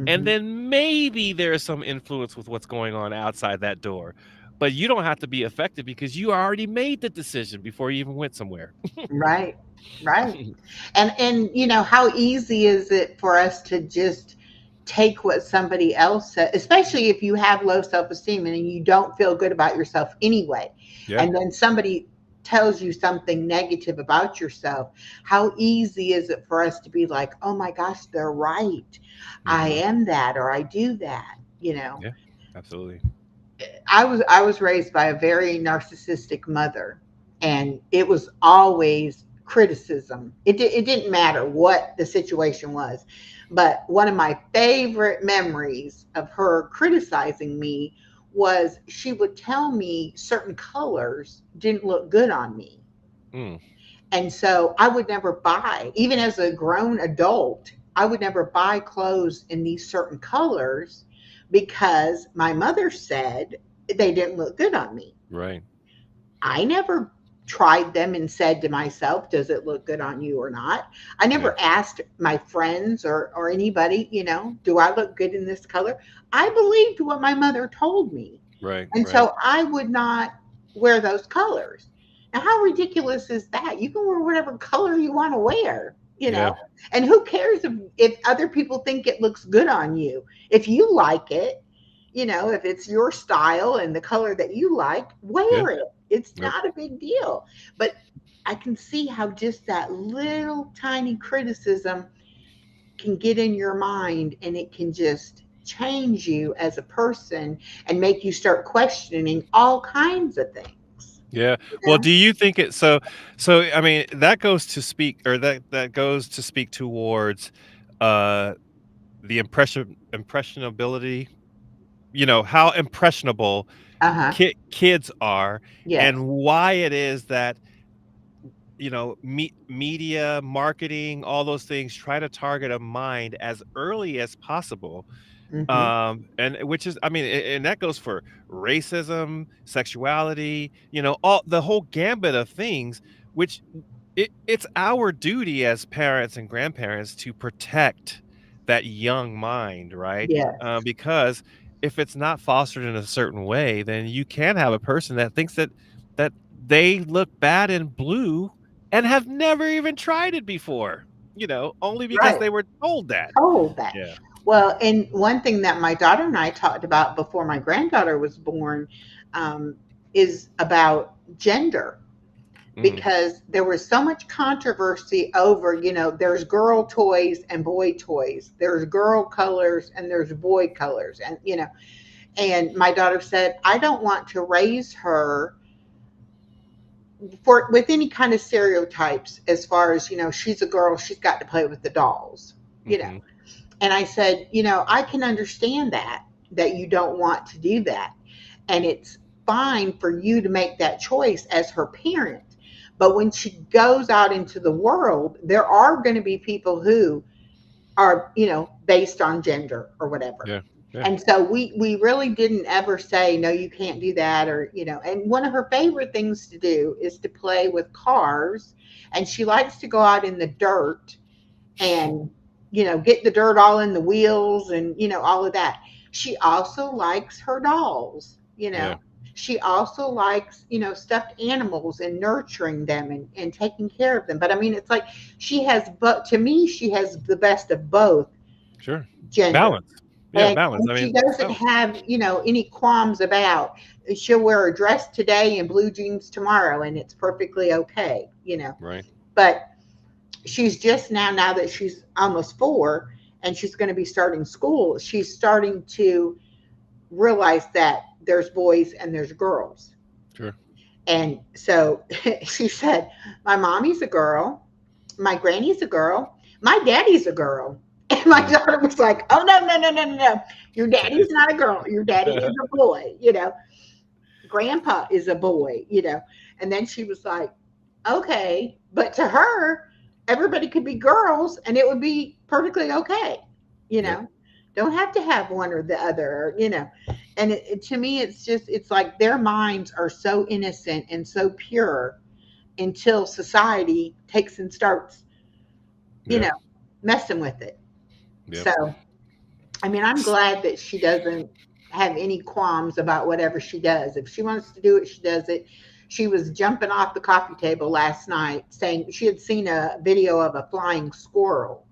and Mhm. then maybe there's some influence with what's going on outside that door. But you don't have to be affected because you already made the decision before you even went somewhere. Right. Right. And you know, how easy is it for us to just take what somebody else said, especially if you have low self-esteem and you don't feel good about yourself anyway. Yeah. And then somebody tells you something negative about yourself. How easy is it for us to be like, "Oh my gosh, they're right. I Mhm. am that or I do that," you know? Yeah, absolutely. I was raised by a very narcissistic mother, and it was always criticism. It didn't matter what the situation was, but one of my favorite memories of her criticizing me was she would tell me certain colors didn't look good on me. Mm, And so I would never buy, even as a grown adult, I would never buy clothes in these certain colors because my mother said they didn't look good on me. right. I never tried them and said to myself, does it look good on you or not? I Yeah. never asked my friends or anybody, you know, do I look good in this color? I believed what my mother told me. Right, And right. so I would not wear those colors. Now, how ridiculous is that? You can wear whatever color you want to wear, you Yeah. know, and who cares if other people think it looks good on you? If you like it, you know, if it's your style and the color that you like, Yeah. wear it. It's Yep. not a big deal. But I can see how just that little tiny criticism can get in your mind and it can just change you as a person and make you start questioning all kinds of things. Yeah. You Well, know? do you think it I mean, that goes to speak or that goes to speak towards uh the impressionability, how impressionable Uh-huh. kids are Yes. and why it is that media, marketing, all those things try to target a mind as early as possible. Hmm. And which is, I mean, and that goes for racism, sexuality, all the whole gambit of things, which it's our duty as parents and grandparents to protect that young mind, right? Yes. Because if it's not fostered in a certain way, then you can have a person that thinks that they look bad in blue and have never even tried it before, only because Right. they were told that. Told that. Yeah. Well, and one thing that my daughter and I talked about before my granddaughter was born um, is about gender, Mm, because there was so much controversy over, you know, there's girl toys and boy toys, there's girl colors and there's boy colors, and you know, and my daughter said, I don't want to raise her for with any kind of stereotypes as far as, you know, she's a girl, she's got to play with the dolls, you know. mhm. And I said, you know, I can understand that you don't want to do that, and it's fine for you to make that choice as her parent. But when she goes out into the world, there are going to be people who are, you know, based on gender or whatever. Yeah. Yeah. And so we really didn't ever say no, you can't do that, or you know. And one of her favorite things to do is to play with cars, and she likes to go out in the dirt and, you know, get the dirt all in the wheels and, you know, all of that. She also likes her dolls, you Yeah. know. She also likes, you know, stuffed animals and nurturing them and taking care of them. But I mean, it's like she has, but to me, she has the best of both Sure. gender. Balance. Yeah, balance. And I she mean, it's doesn't balance. have, you know, any qualms about, she'll wear a dress today and blue jeans tomorrow, and it's perfectly okay, you know. Right. But she's just now that she's almost 4 and she's going to be starting school, she's starting to realize that there's boys and there's girls. Sure. And so she said, my mommy's a girl, my granny's a girl, my daddy's a girl. And my Mm. daughter was like, oh, no, no, no, no, no, no. Your daddy's not a girl. Your daddy is a boy, you know. Grandpa is a boy, you know. And then she was like, okay. But to her, everybody could be girls and it would be perfectly okay, you Yep. know. Don't have to have one or the other, you know. And to me, it's like their minds are so innocent and so pure until society takes and starts, you Yep. know, messing with it. Yep. So, I mean, I'm glad that she doesn't have any qualms about whatever she does. If she wants to do it, she does it. She was jumping off the coffee table last night saying she had seen a video of a flying squirrel.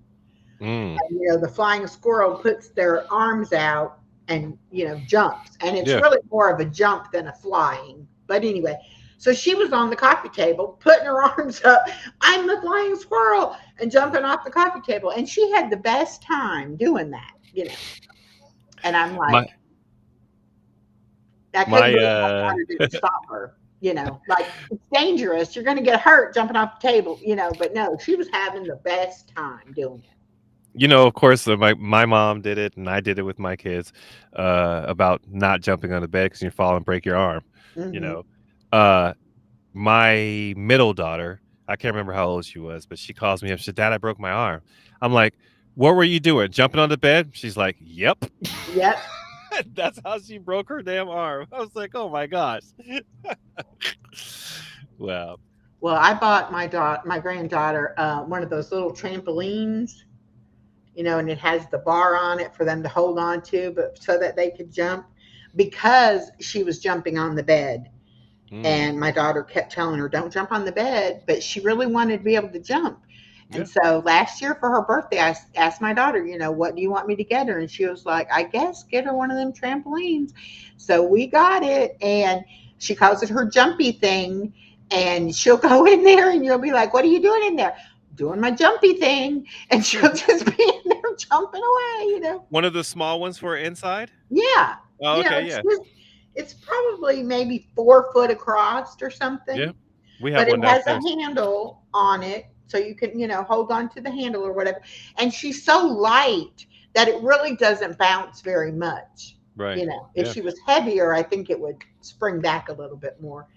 Mm. And, the flying squirrel puts their arms out and, jumps. And it's Yeah. really more of a jump than a flying. But anyway, so she was on the coffee table putting her arms up. I'm the flying squirrel and jumping off the coffee table. And she had the best time doing that. And I'm My like, I couldn't my believe my daughter didn't stop her. Like it's dangerous. You're going to get hurt jumping off the table, but no, she was having the best time doing it. of course, my mom did it, and I did it with my kids, about not jumping on the bed because you fall and break your arm. You Mm-hmm. know, my middle daughter, I can't remember how old she was, but she calls me up. She said, "Dad, I broke my arm." I'm like, "What were you doing? Jumping on the bed?" She's like, "Yep." Yep. That's how she broke her damn arm. I was like, "Oh my gosh." Wow. Well, I bought my granddaughter, one of those little trampolines, and it has the bar on it for them to hold on to, but so that they could jump because she was jumping on the bed. Mm. And my daughter kept telling her, don't jump on the bed, but she really wanted to be able to jump. Yeah. And so last year for her birthday, I asked my daughter, what do you want me to get her? And she was like, I guess get her one of them trampolines. So we got it, and she calls it her jumpy thing. And she'll go in there and you'll be like, what are you doing in there? Doing my jumpy thing. And she'll just be in there jumping away, One of the small ones for inside? Yeah. Oh, okay, yeah. It's probably maybe 4 foot across or something. Yeah. We have But one it has downstairs. a handle on it. So you can, hold on to the handle or whatever. And she's so light that it really doesn't bounce very much. Right. If she was heavier, I think it would spring back a little bit more.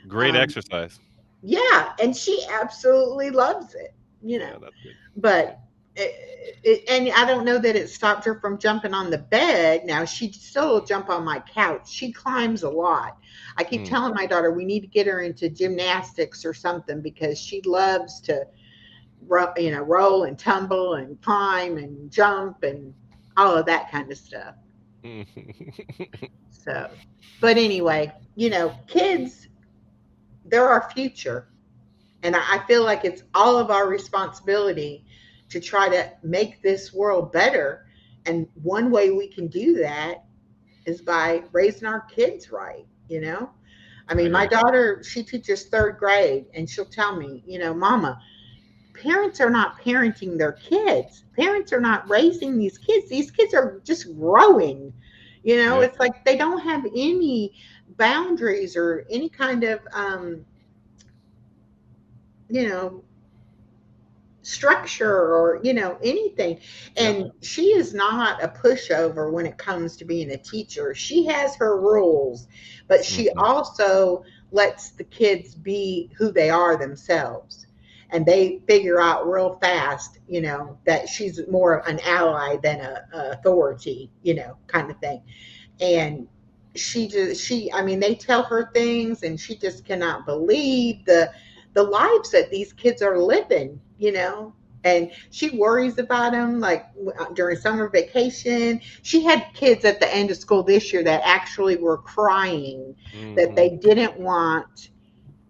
Great exercise. Yeah, and she absolutely loves it, Yeah, that's good. But and I don't know that it stopped her from jumping on the bed. Now she still will jump on my couch. She climbs a lot. I keep telling my daughter we need to get her into gymnastics or something because she loves to, roll and tumble and climb and jump and all of that kind of stuff. So, but anyway, kids, they're our future. And I feel like it's all of our responsibility to try to make this world better. And one way we can do that is by raising our kids right, I mean, my daughter, she teaches 3rd grade, and she'll tell me, Mama, parents are not parenting their kids. Parents are not raising these kids. These kids are just growing. It's like they don't have any boundaries or any kind of structure or anything. And she is not a pushover when it comes to being a teacher. She has her rules, but she also lets the kids be who they are themselves, and they figure out real fast that she's more of an ally than a authority kind of thing. And I mean, they tell her things and she just cannot believe the lives that these kids are living, and she worries about them. Like during summer vacation, she had kids at the end of school this year that actually were crying that they didn't want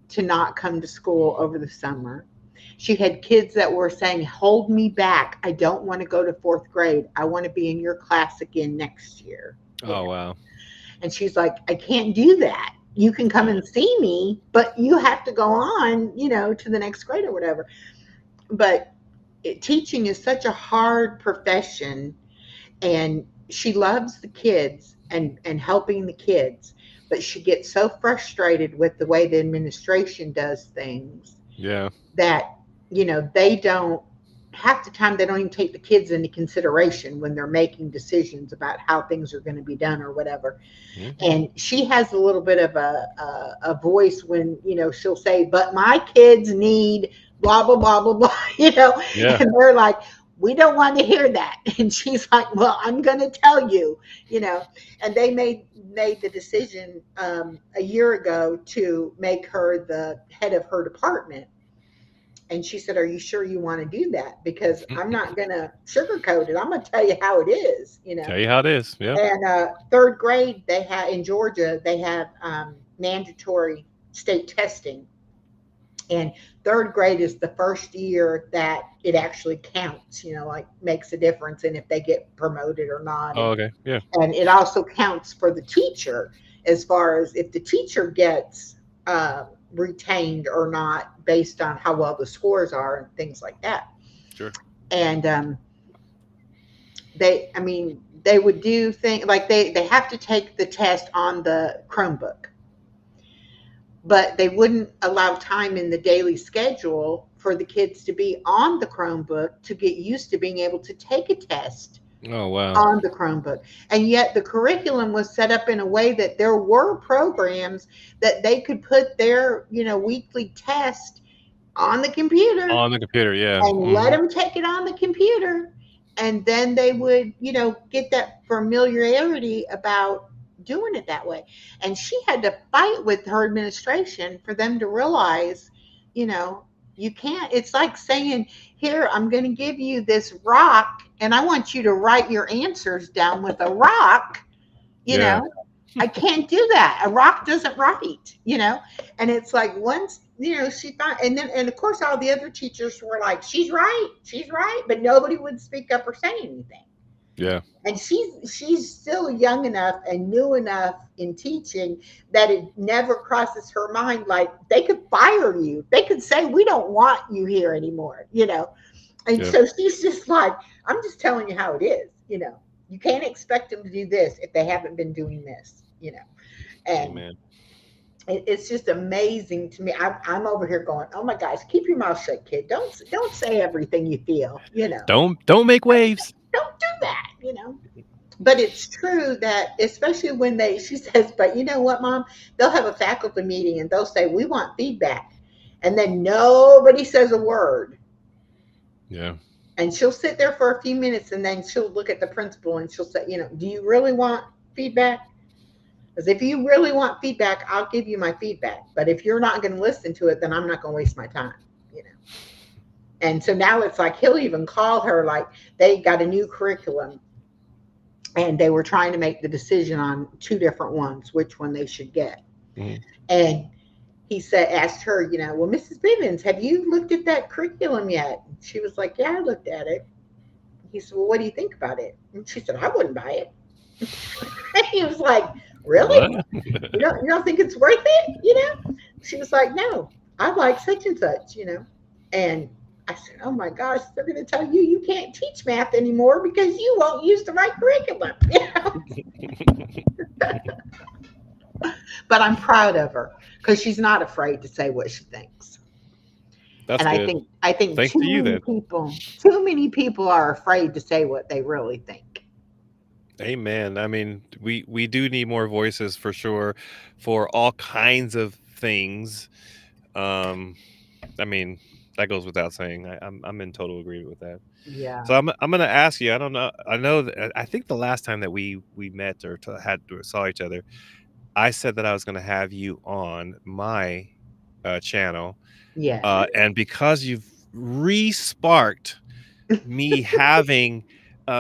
to not come to school over the summer. She had kids that were saying, hold me back. I don't want to go to 4th grade. I want to be in your class again next year. Oh, wow. And she's like, I can't do that. You can come and see me, but you have to go on, to the next grade or whatever. But teaching is such a hard profession, and she loves the kids and helping the kids, but she gets so frustrated with the way the administration does things. Yeah. That, they don't, half the time they don't even take the kids into consideration when they're making decisions about how things are going to be done or whatever. And she has a little bit of a voice when, she'll say, but my kids need blah, blah, blah, blah, blah, Yeah. and they're like, we don't want to hear that. And she's like, well, I'm going to tell you, you know. And they made the decision a year ago to make her the head of her department. And she said, are you sure you want to do that? Because I'm not going to sugarcoat it. I'm going to tell you how it is, you know. Tell you how it is. Yeah. And third grade, they have in Georgia, they have mandatory state testing. And third grade is the first year that it actually counts, you know, like makes a difference in if they get promoted or not. Oh, okay. Yeah. And it also counts for the teacher as far as if the teacher gets retained or not based on how well the scores are and things like that. Sure. And they would do things like they have to take the test on the Chromebook, but they wouldn't allow time in the daily schedule for the kids to be on the Chromebook to get used to being able to take a test Oh, wow. on the Chromebook. And yet the curriculum was set up in a way that there were programs that they could put their, you know, weekly test on the computer On the computer, yeah. and let them take it on the computer. And then they would, you know, get that familiarity about doing it that way. And she had to fight with her administration for them to realize, you know, you can't, it's like saying, here, I'm going to give you this rock and I want you to write your answers down with a rock, you know. I can't do that. A rock doesn't write, you know. And it's like once, you know, she thought, and of course all the other teachers were like, she's right, but nobody would speak up or say anything. Yeah. And she's still young enough and new enough in teaching that it never crosses her mind like they could fire you. They could say, we don't want you here anymore, you know. And so she's just like, I'm just telling you how it is, you know. You can't expect them to do this if they haven't been doing this, you know. And Amen. It's just amazing to me. I'm over here going, oh my gosh, keep your mouth shut, kid. Don't say everything you feel, you know. Don't make waves. Don't do that, you know. But it's true that especially when she says, but you know what, Mom, they'll have a faculty meeting and they'll say, we want feedback. And then nobody says a word. Yeah. And she'll sit there for a few minutes and then she'll look at the principal and she'll say, you know, do you really want feedback? Because if you really want feedback, I'll give you my feedback. But if you're not going to listen to it, then I'm not going to waste my time, you know. And so now it's like he'll even call her, like they got a new curriculum and they were trying to make the decision on 2 different ones, which one they should get. Mm-hmm. And he asked her, you know, well, Mrs. Bivens, have you looked at that curriculum yet? And she was like, yeah, I looked at it. He said, well, what do you think about it? And she said, I wouldn't buy it. He was like, really? you don't think it's worth it? You know? She was like, no, I like such and such, you know? And I said, oh my gosh, they're going to tell you can't teach math anymore because you won't use the right curriculum. You know? But I'm proud of her because she's not afraid to say what she thinks. That's and good. I think Thanks too to you, many people are afraid to say what they really think. Amen. I mean, we do need more voices for sure for all kinds of things. I mean, that goes without saying. I'm in total agreement with that. Yeah. So I'm going to ask you. I don't know. I know that I think the last time that we met or saw each other, I said that I was going to have you on my channel. Yeah. And because you've re-sparked me having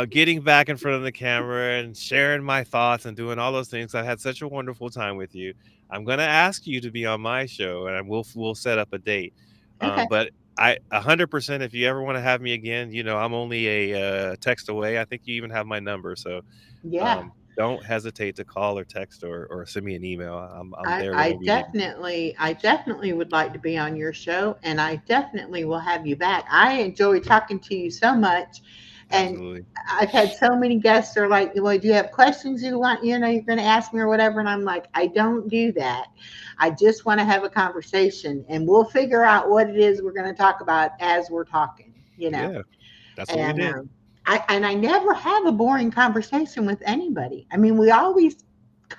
getting back in front of the camera and sharing my thoughts and doing all those things, I had such a wonderful time with you. I'm going to ask you to be on my show, and we'll set up a date. Okay. But 100%, if you ever want to have me again, you know, I'm only a text away. I think you even have my number, so Yeah. Don't hesitate to call or text or send me an email. I'm there. I definitely would like to be on your show, and I definitely will have you back. I enjoy talking to you so much. And Absolutely. I've had so many guests are like, well, do you have questions you want, you know, you're going to ask me or whatever? And I'm like, I don't do that. I just want to have a conversation and we'll figure out what it is we're going to talk about as we're talking, you know? Yeah, that's what we did. I never have a boring conversation with anybody. I mean, we always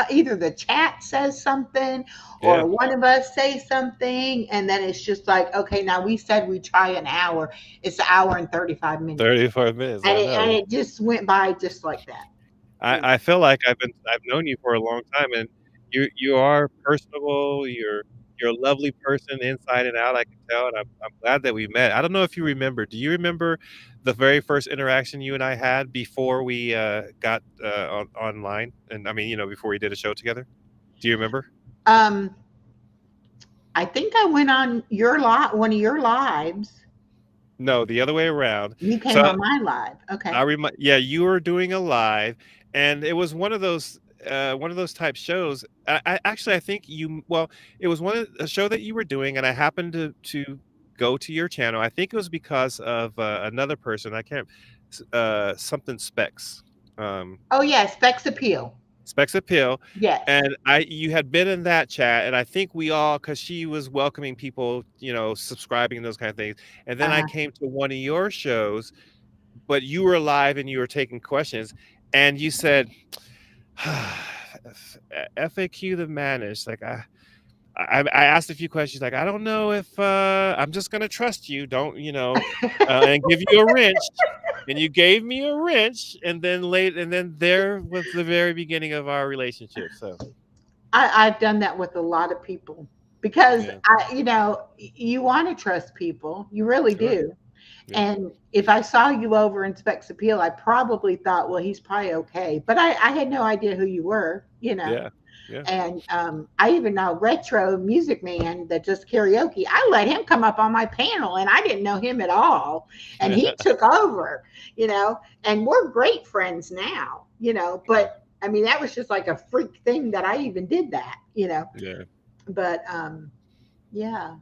either the chat says something Yeah. or one of us say something, and then it's just like, okay, now we said we try an hour. It's an hour and 35 minutes. 35 minutes. And I and know. it just went by just like that. You know. I feel like I've known you for a long time, and you are personable. You're a lovely person inside and out. I can tell, and I'm glad that we met. I don't know if you remember. Do you remember the very first interaction you and I had before we got online? And I mean, before we did a show together. Do you remember? Um, I think I went on one of your lives. No, the other way around. You came So on my live. Okay. yeah, you were doing a live, and it was one of those type shows. I think it was a show that you were doing, and I happened to go to your channel. I think it was because of another person. I can't something Specs. Um, Oh yeah, Specs Appeal. Specs Appeal, Yes. and you had been in that chat, and I think we all, because she was welcoming people, subscribing and those kind of things. And then I Uh-huh. came to one of your shows, but you were live and you were taking questions, and you said, FAQ the Manish. Like I asked a few questions, like, I don't know if I'm just gonna trust you, don't and give you a wrench. And you gave me a wrench, and then there was the very beginning of our relationship. So I've done that with a lot of people because yeah, you want to trust people. You really sure, do. yeah, And if I saw you over in Specs Appeal, I probably thought, well, he's probably okay. But I had no idea who you were. yeah, yeah. And I even know Retro Music Man that does karaoke. I let him come up on my panel, and I didn't know him at all. And he took over, and we're great friends now. But I mean, that was just like a freak thing that I even did that. Yeah. But yeah,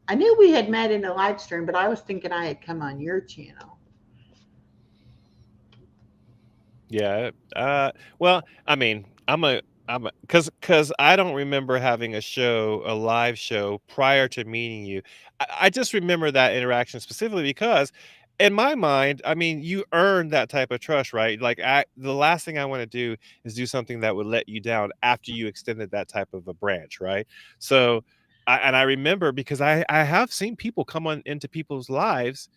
I knew we had met in a live stream, but I was thinking I had come on your channel. Yeah. Well, I mean, because I don't remember having a live show prior to meeting you. I just remember that interaction specifically because, in my mind, I mean, you earned that type of trust, right? Like, the last thing I want to do is do something that would let you down after you extended that type of a branch, right? So, I remember because I have seen people come on into people's lives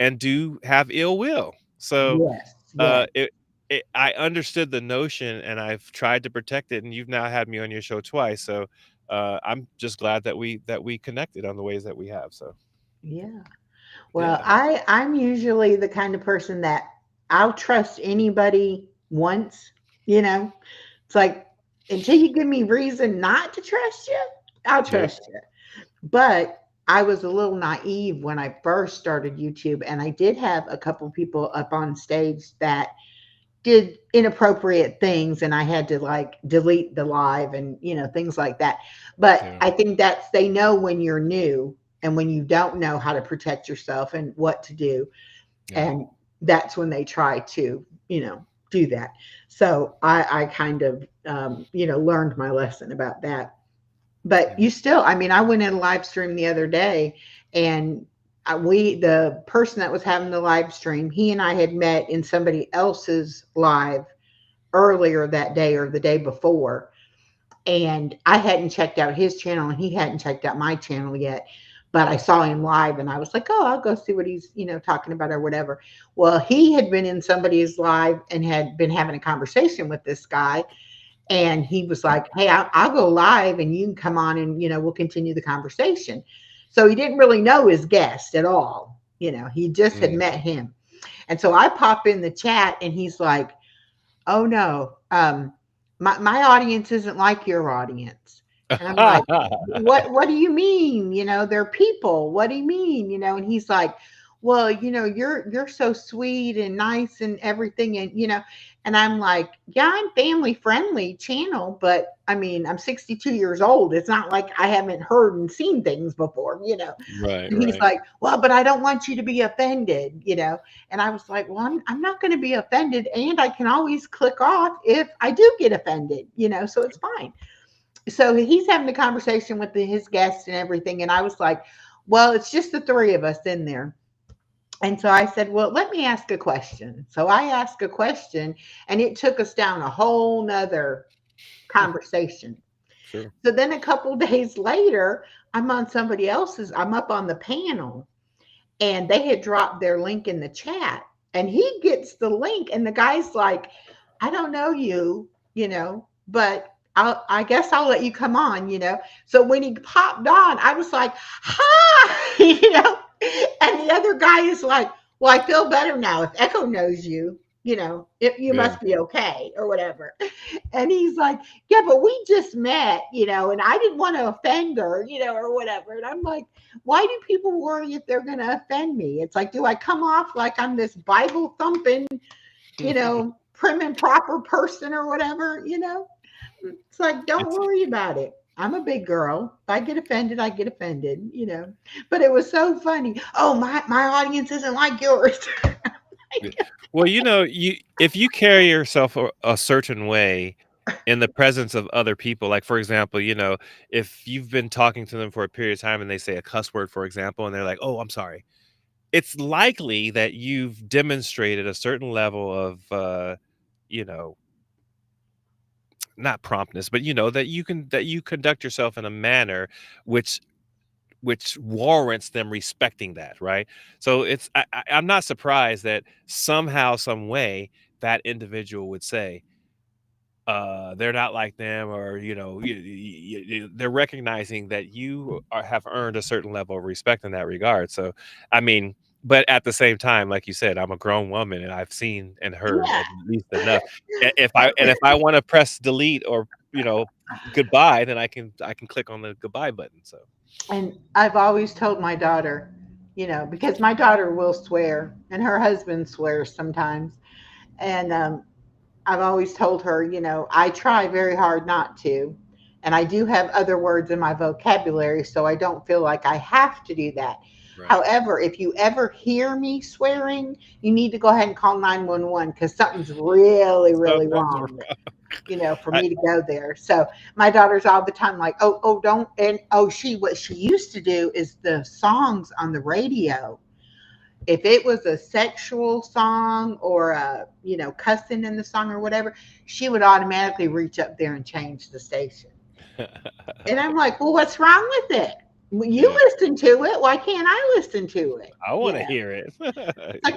and do have ill will. So Yes, uh, yes. it I understood the notion, and I've tried to protect it, and you've now had me on your show twice, so, I'm just glad that we connected on the ways that we have, so, Yeah. Well, yeah. I'm usually the kind of person that I'll trust anybody once. It's like until you give me reason not to trust you, I'll Yeah. trust you. But I was a little naive when I first started YouTube, and I did have a couple people up on stage that did inappropriate things, and I had to like delete the live and things like that. But Yeah. I think that's they know when you're new and when you don't know how to protect yourself and what to do, Yeah. and that's when they try to do that. So I kind of learned my lesson about that. But Yeah. you still, I mean, I went in a live stream the other day, and the person that was having the live stream, he and I had met in somebody else's live earlier that day or the day before. And I hadn't checked out his channel, and he hadn't checked out my channel yet. But I saw him live, and I was like, oh, I'll go see what he's talking about or whatever. Well, he had been in somebody's live and had been having a conversation with this guy, and he was like, hey, I'll go live and you can come on, and we'll continue the conversation. So he didn't really know his guest at all. He just had Mm. met him. And so I pop in the chat, and he's like, oh no, my audience isn't like your audience. And I'm like, what do you mean? They're people. What do you mean? And he's like, well, you're so sweet and nice and everything. And I'm like, yeah, I'm family friendly channel, but I mean, I'm 62 years old. It's not like I haven't heard and seen things before. Right, And he's right. like, well, but I don't want you to be offended. And I was like, well, I'm not going to be offended. And I can always click off if I do get offended, so it's fine. So he's having a conversation with his guests and everything. And I was like, well, it's just the three of us in there. And so I said, well, let me ask a question. So I asked a question, and it took us down a whole nother conversation. Sure. So then a couple days later, I'm up on the panel, and they had dropped their link in the chat, and he gets the link, and the guy's like, I don't know you, but I guess I'll let you come on, So when he popped on, I was like, hi, and the other guy is like, well, I feel better now. If Echo knows you, you Yeah. must be okay or whatever. And he's like, yeah, but we just met, and I didn't want to offend her, or whatever. And I'm like, why do people worry if they're going to offend me? It's like, do I come off like I'm this Bible thumping, prim and proper person or whatever, It's like, don't It's worry about it. I'm a big girl. If I get offended, I get offended, But it was so funny. Oh, my audience isn't like yours. well, if you carry yourself a certain way in the presence of other people, like for example, if you've been talking to them for a period of time and they say a cuss word, for example, and they're like, "Oh, I'm sorry," it's likely that you've demonstrated a certain level of, you know, not promptness, but that you conduct yourself in a manner which warrants them respecting that, right? So I'm not surprised that somehow, some way, that individual would say, they're not like them, or they're recognizing that have earned a certain level of respect in that regard. So, I mean, but at the same time, like you said, I'm a grown woman and I've seen and heard Yeah. at least enough. If I want to press delete or goodbye, then I can click on the goodbye button. So And I've always told my daughter, because my daughter will swear and her husband swears sometimes. And I've always told her, I try very hard not to. And I do have other words in my vocabulary, so I don't feel like I have to do that. right. However, if you ever hear me swearing, you need to go ahead and call 911 because something's really, really Something's wrong, for I, me to go there. So my daughter's all the time like, oh, don't. And what she used to do is the songs on the radio. If it was a sexual song or cussing in the song or whatever, she would automatically reach up there and change the station. And I'm like, well, what's wrong with it? Well, you yeah, listen to it. Why can't I listen to it? I want to hear it. Like,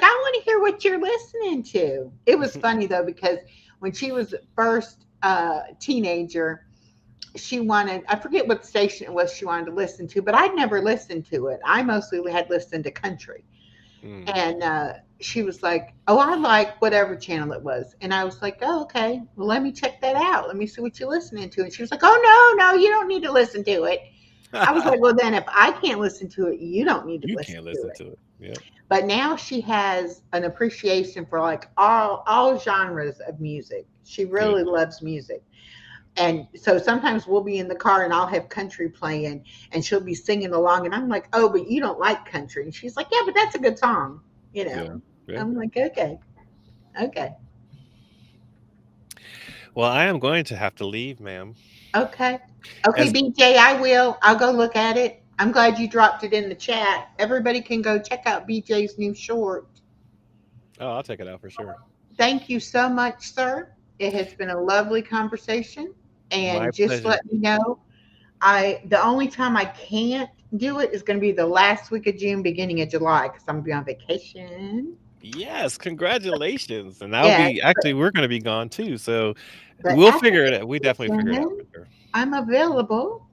I want to hear what you're listening to. It was funny though, because when she was first teenager, I forget what station it was she wanted to listen to, but I'd never listened to it. I mostly had listened to country. Mm. And she was like, oh, I like whatever channel it was. And I was like, oh, okay, well, let me check that out. Let me see what you're listening to. And she was like, oh, no, you don't need to listen to it. I was like, well, then if I can't listen to it, you don't need to You listen can't to listen it. to it. Yeah. But now she has an appreciation for like all genres of music. She really loves music. And so sometimes we'll be in the car and I'll have country playing and she'll be singing along. And I'm like, oh, but you don't like country. And she's like, yeah, but that's a good song. Yeah. I'm like, okay. Well, I am going to have to leave, ma'am. Okay, As BJ, I'll go look at it. I'm glad you dropped it in the chat. Everybody can go check out BJ's new short. Oh, I'll check it out for sure. Thank you so much, sir. It has been a lovely conversation. And My just pleasure. let me know, the only time I can't do it is going to be the last week of June, beginning of July, because I'm going to be on vacation. Yes, congratulations. And Yeah, we're going to be gone too. So but we'll after figure it out. We definitely figure it out vacation, for sure. I'm available,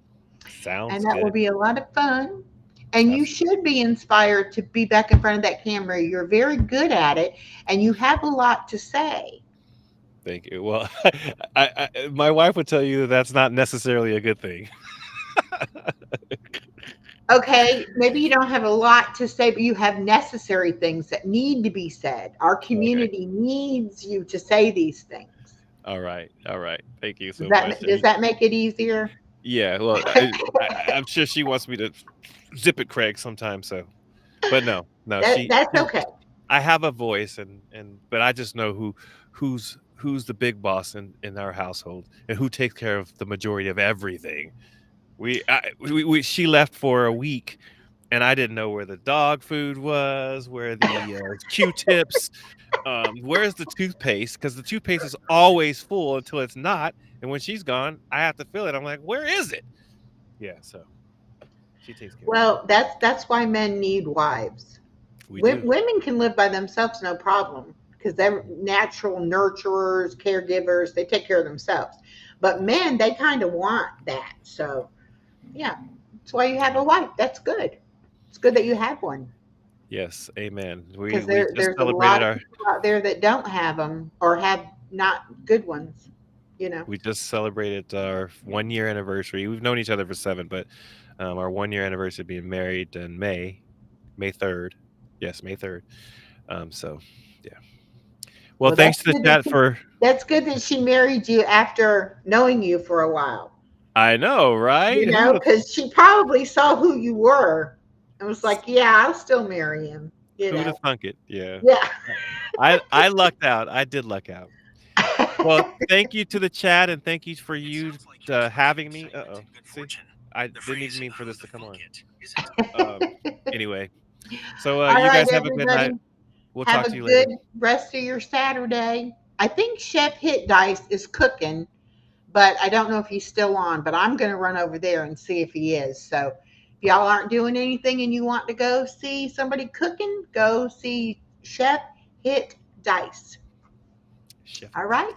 and Sounds that will good. be a lot of fun. And you Absolutely. should be inspired to be back in front of that camera. You're very good at it, and you have a lot to say. Thank you. Well, my wife would tell you that that's not necessarily a good thing. Okay, maybe you don't have a lot to say, but you have necessary things that need to be said. Our Okay. community needs you to say these things. All right. All right. Thank you Does so much. that make it easier? Yeah. Well, I'm sure she wants me to zip it, Craig, sometime. So, but no, That's okay. I have a voice, but I just know who's the big boss in our household and who takes care of the majority of everything. She left for a week, and I didn't know where the dog food was, where the Q-tips, where's the toothpaste? Because the toothpaste is always full until it's not, and when she's gone, I have to fill it. I'm like, where is it? Yeah, so she takes care of Well, that's why men need wives. it. We do. Women can live by themselves, no problem, because they're natural nurturers, caregivers. They take care of themselves. But men, they kind of want that. So, yeah, that's why you have a wife. That's good. It's good that you have one, Yes, amen. because We just there's a celebrated lot of our people out there that don't have them or have not good ones. You know. we just celebrated our 1 year anniversary. We've known each other for 7, but our 1 year anniversary of being married in May 3rd. Yes, May 3rd. So yeah. Well, Well, thanks to the chat for. that's good that she married you after knowing you for a while. I know, right? You know, because she probably saw who you were and was like, "Yeah, I'll still marry him." You Who'd know. have thunk it? Yeah. Yeah. I lucked out. I did luck out. Well, thank you to the chat, and thank you for you having me. Uh-oh. See, I didn't even mean for this to come on. Anyway, so All you right, guys have a good everybody. night. We'll Have talk a to you good later. rest of your Saturday. I think Chef Hit Dice is cooking, but I don't know if he's still on. But I'm going to run over there and see if he is. So if y'all aren't doing anything and you want to go see somebody cooking, go see Chef Hit Dice. Chef. All right.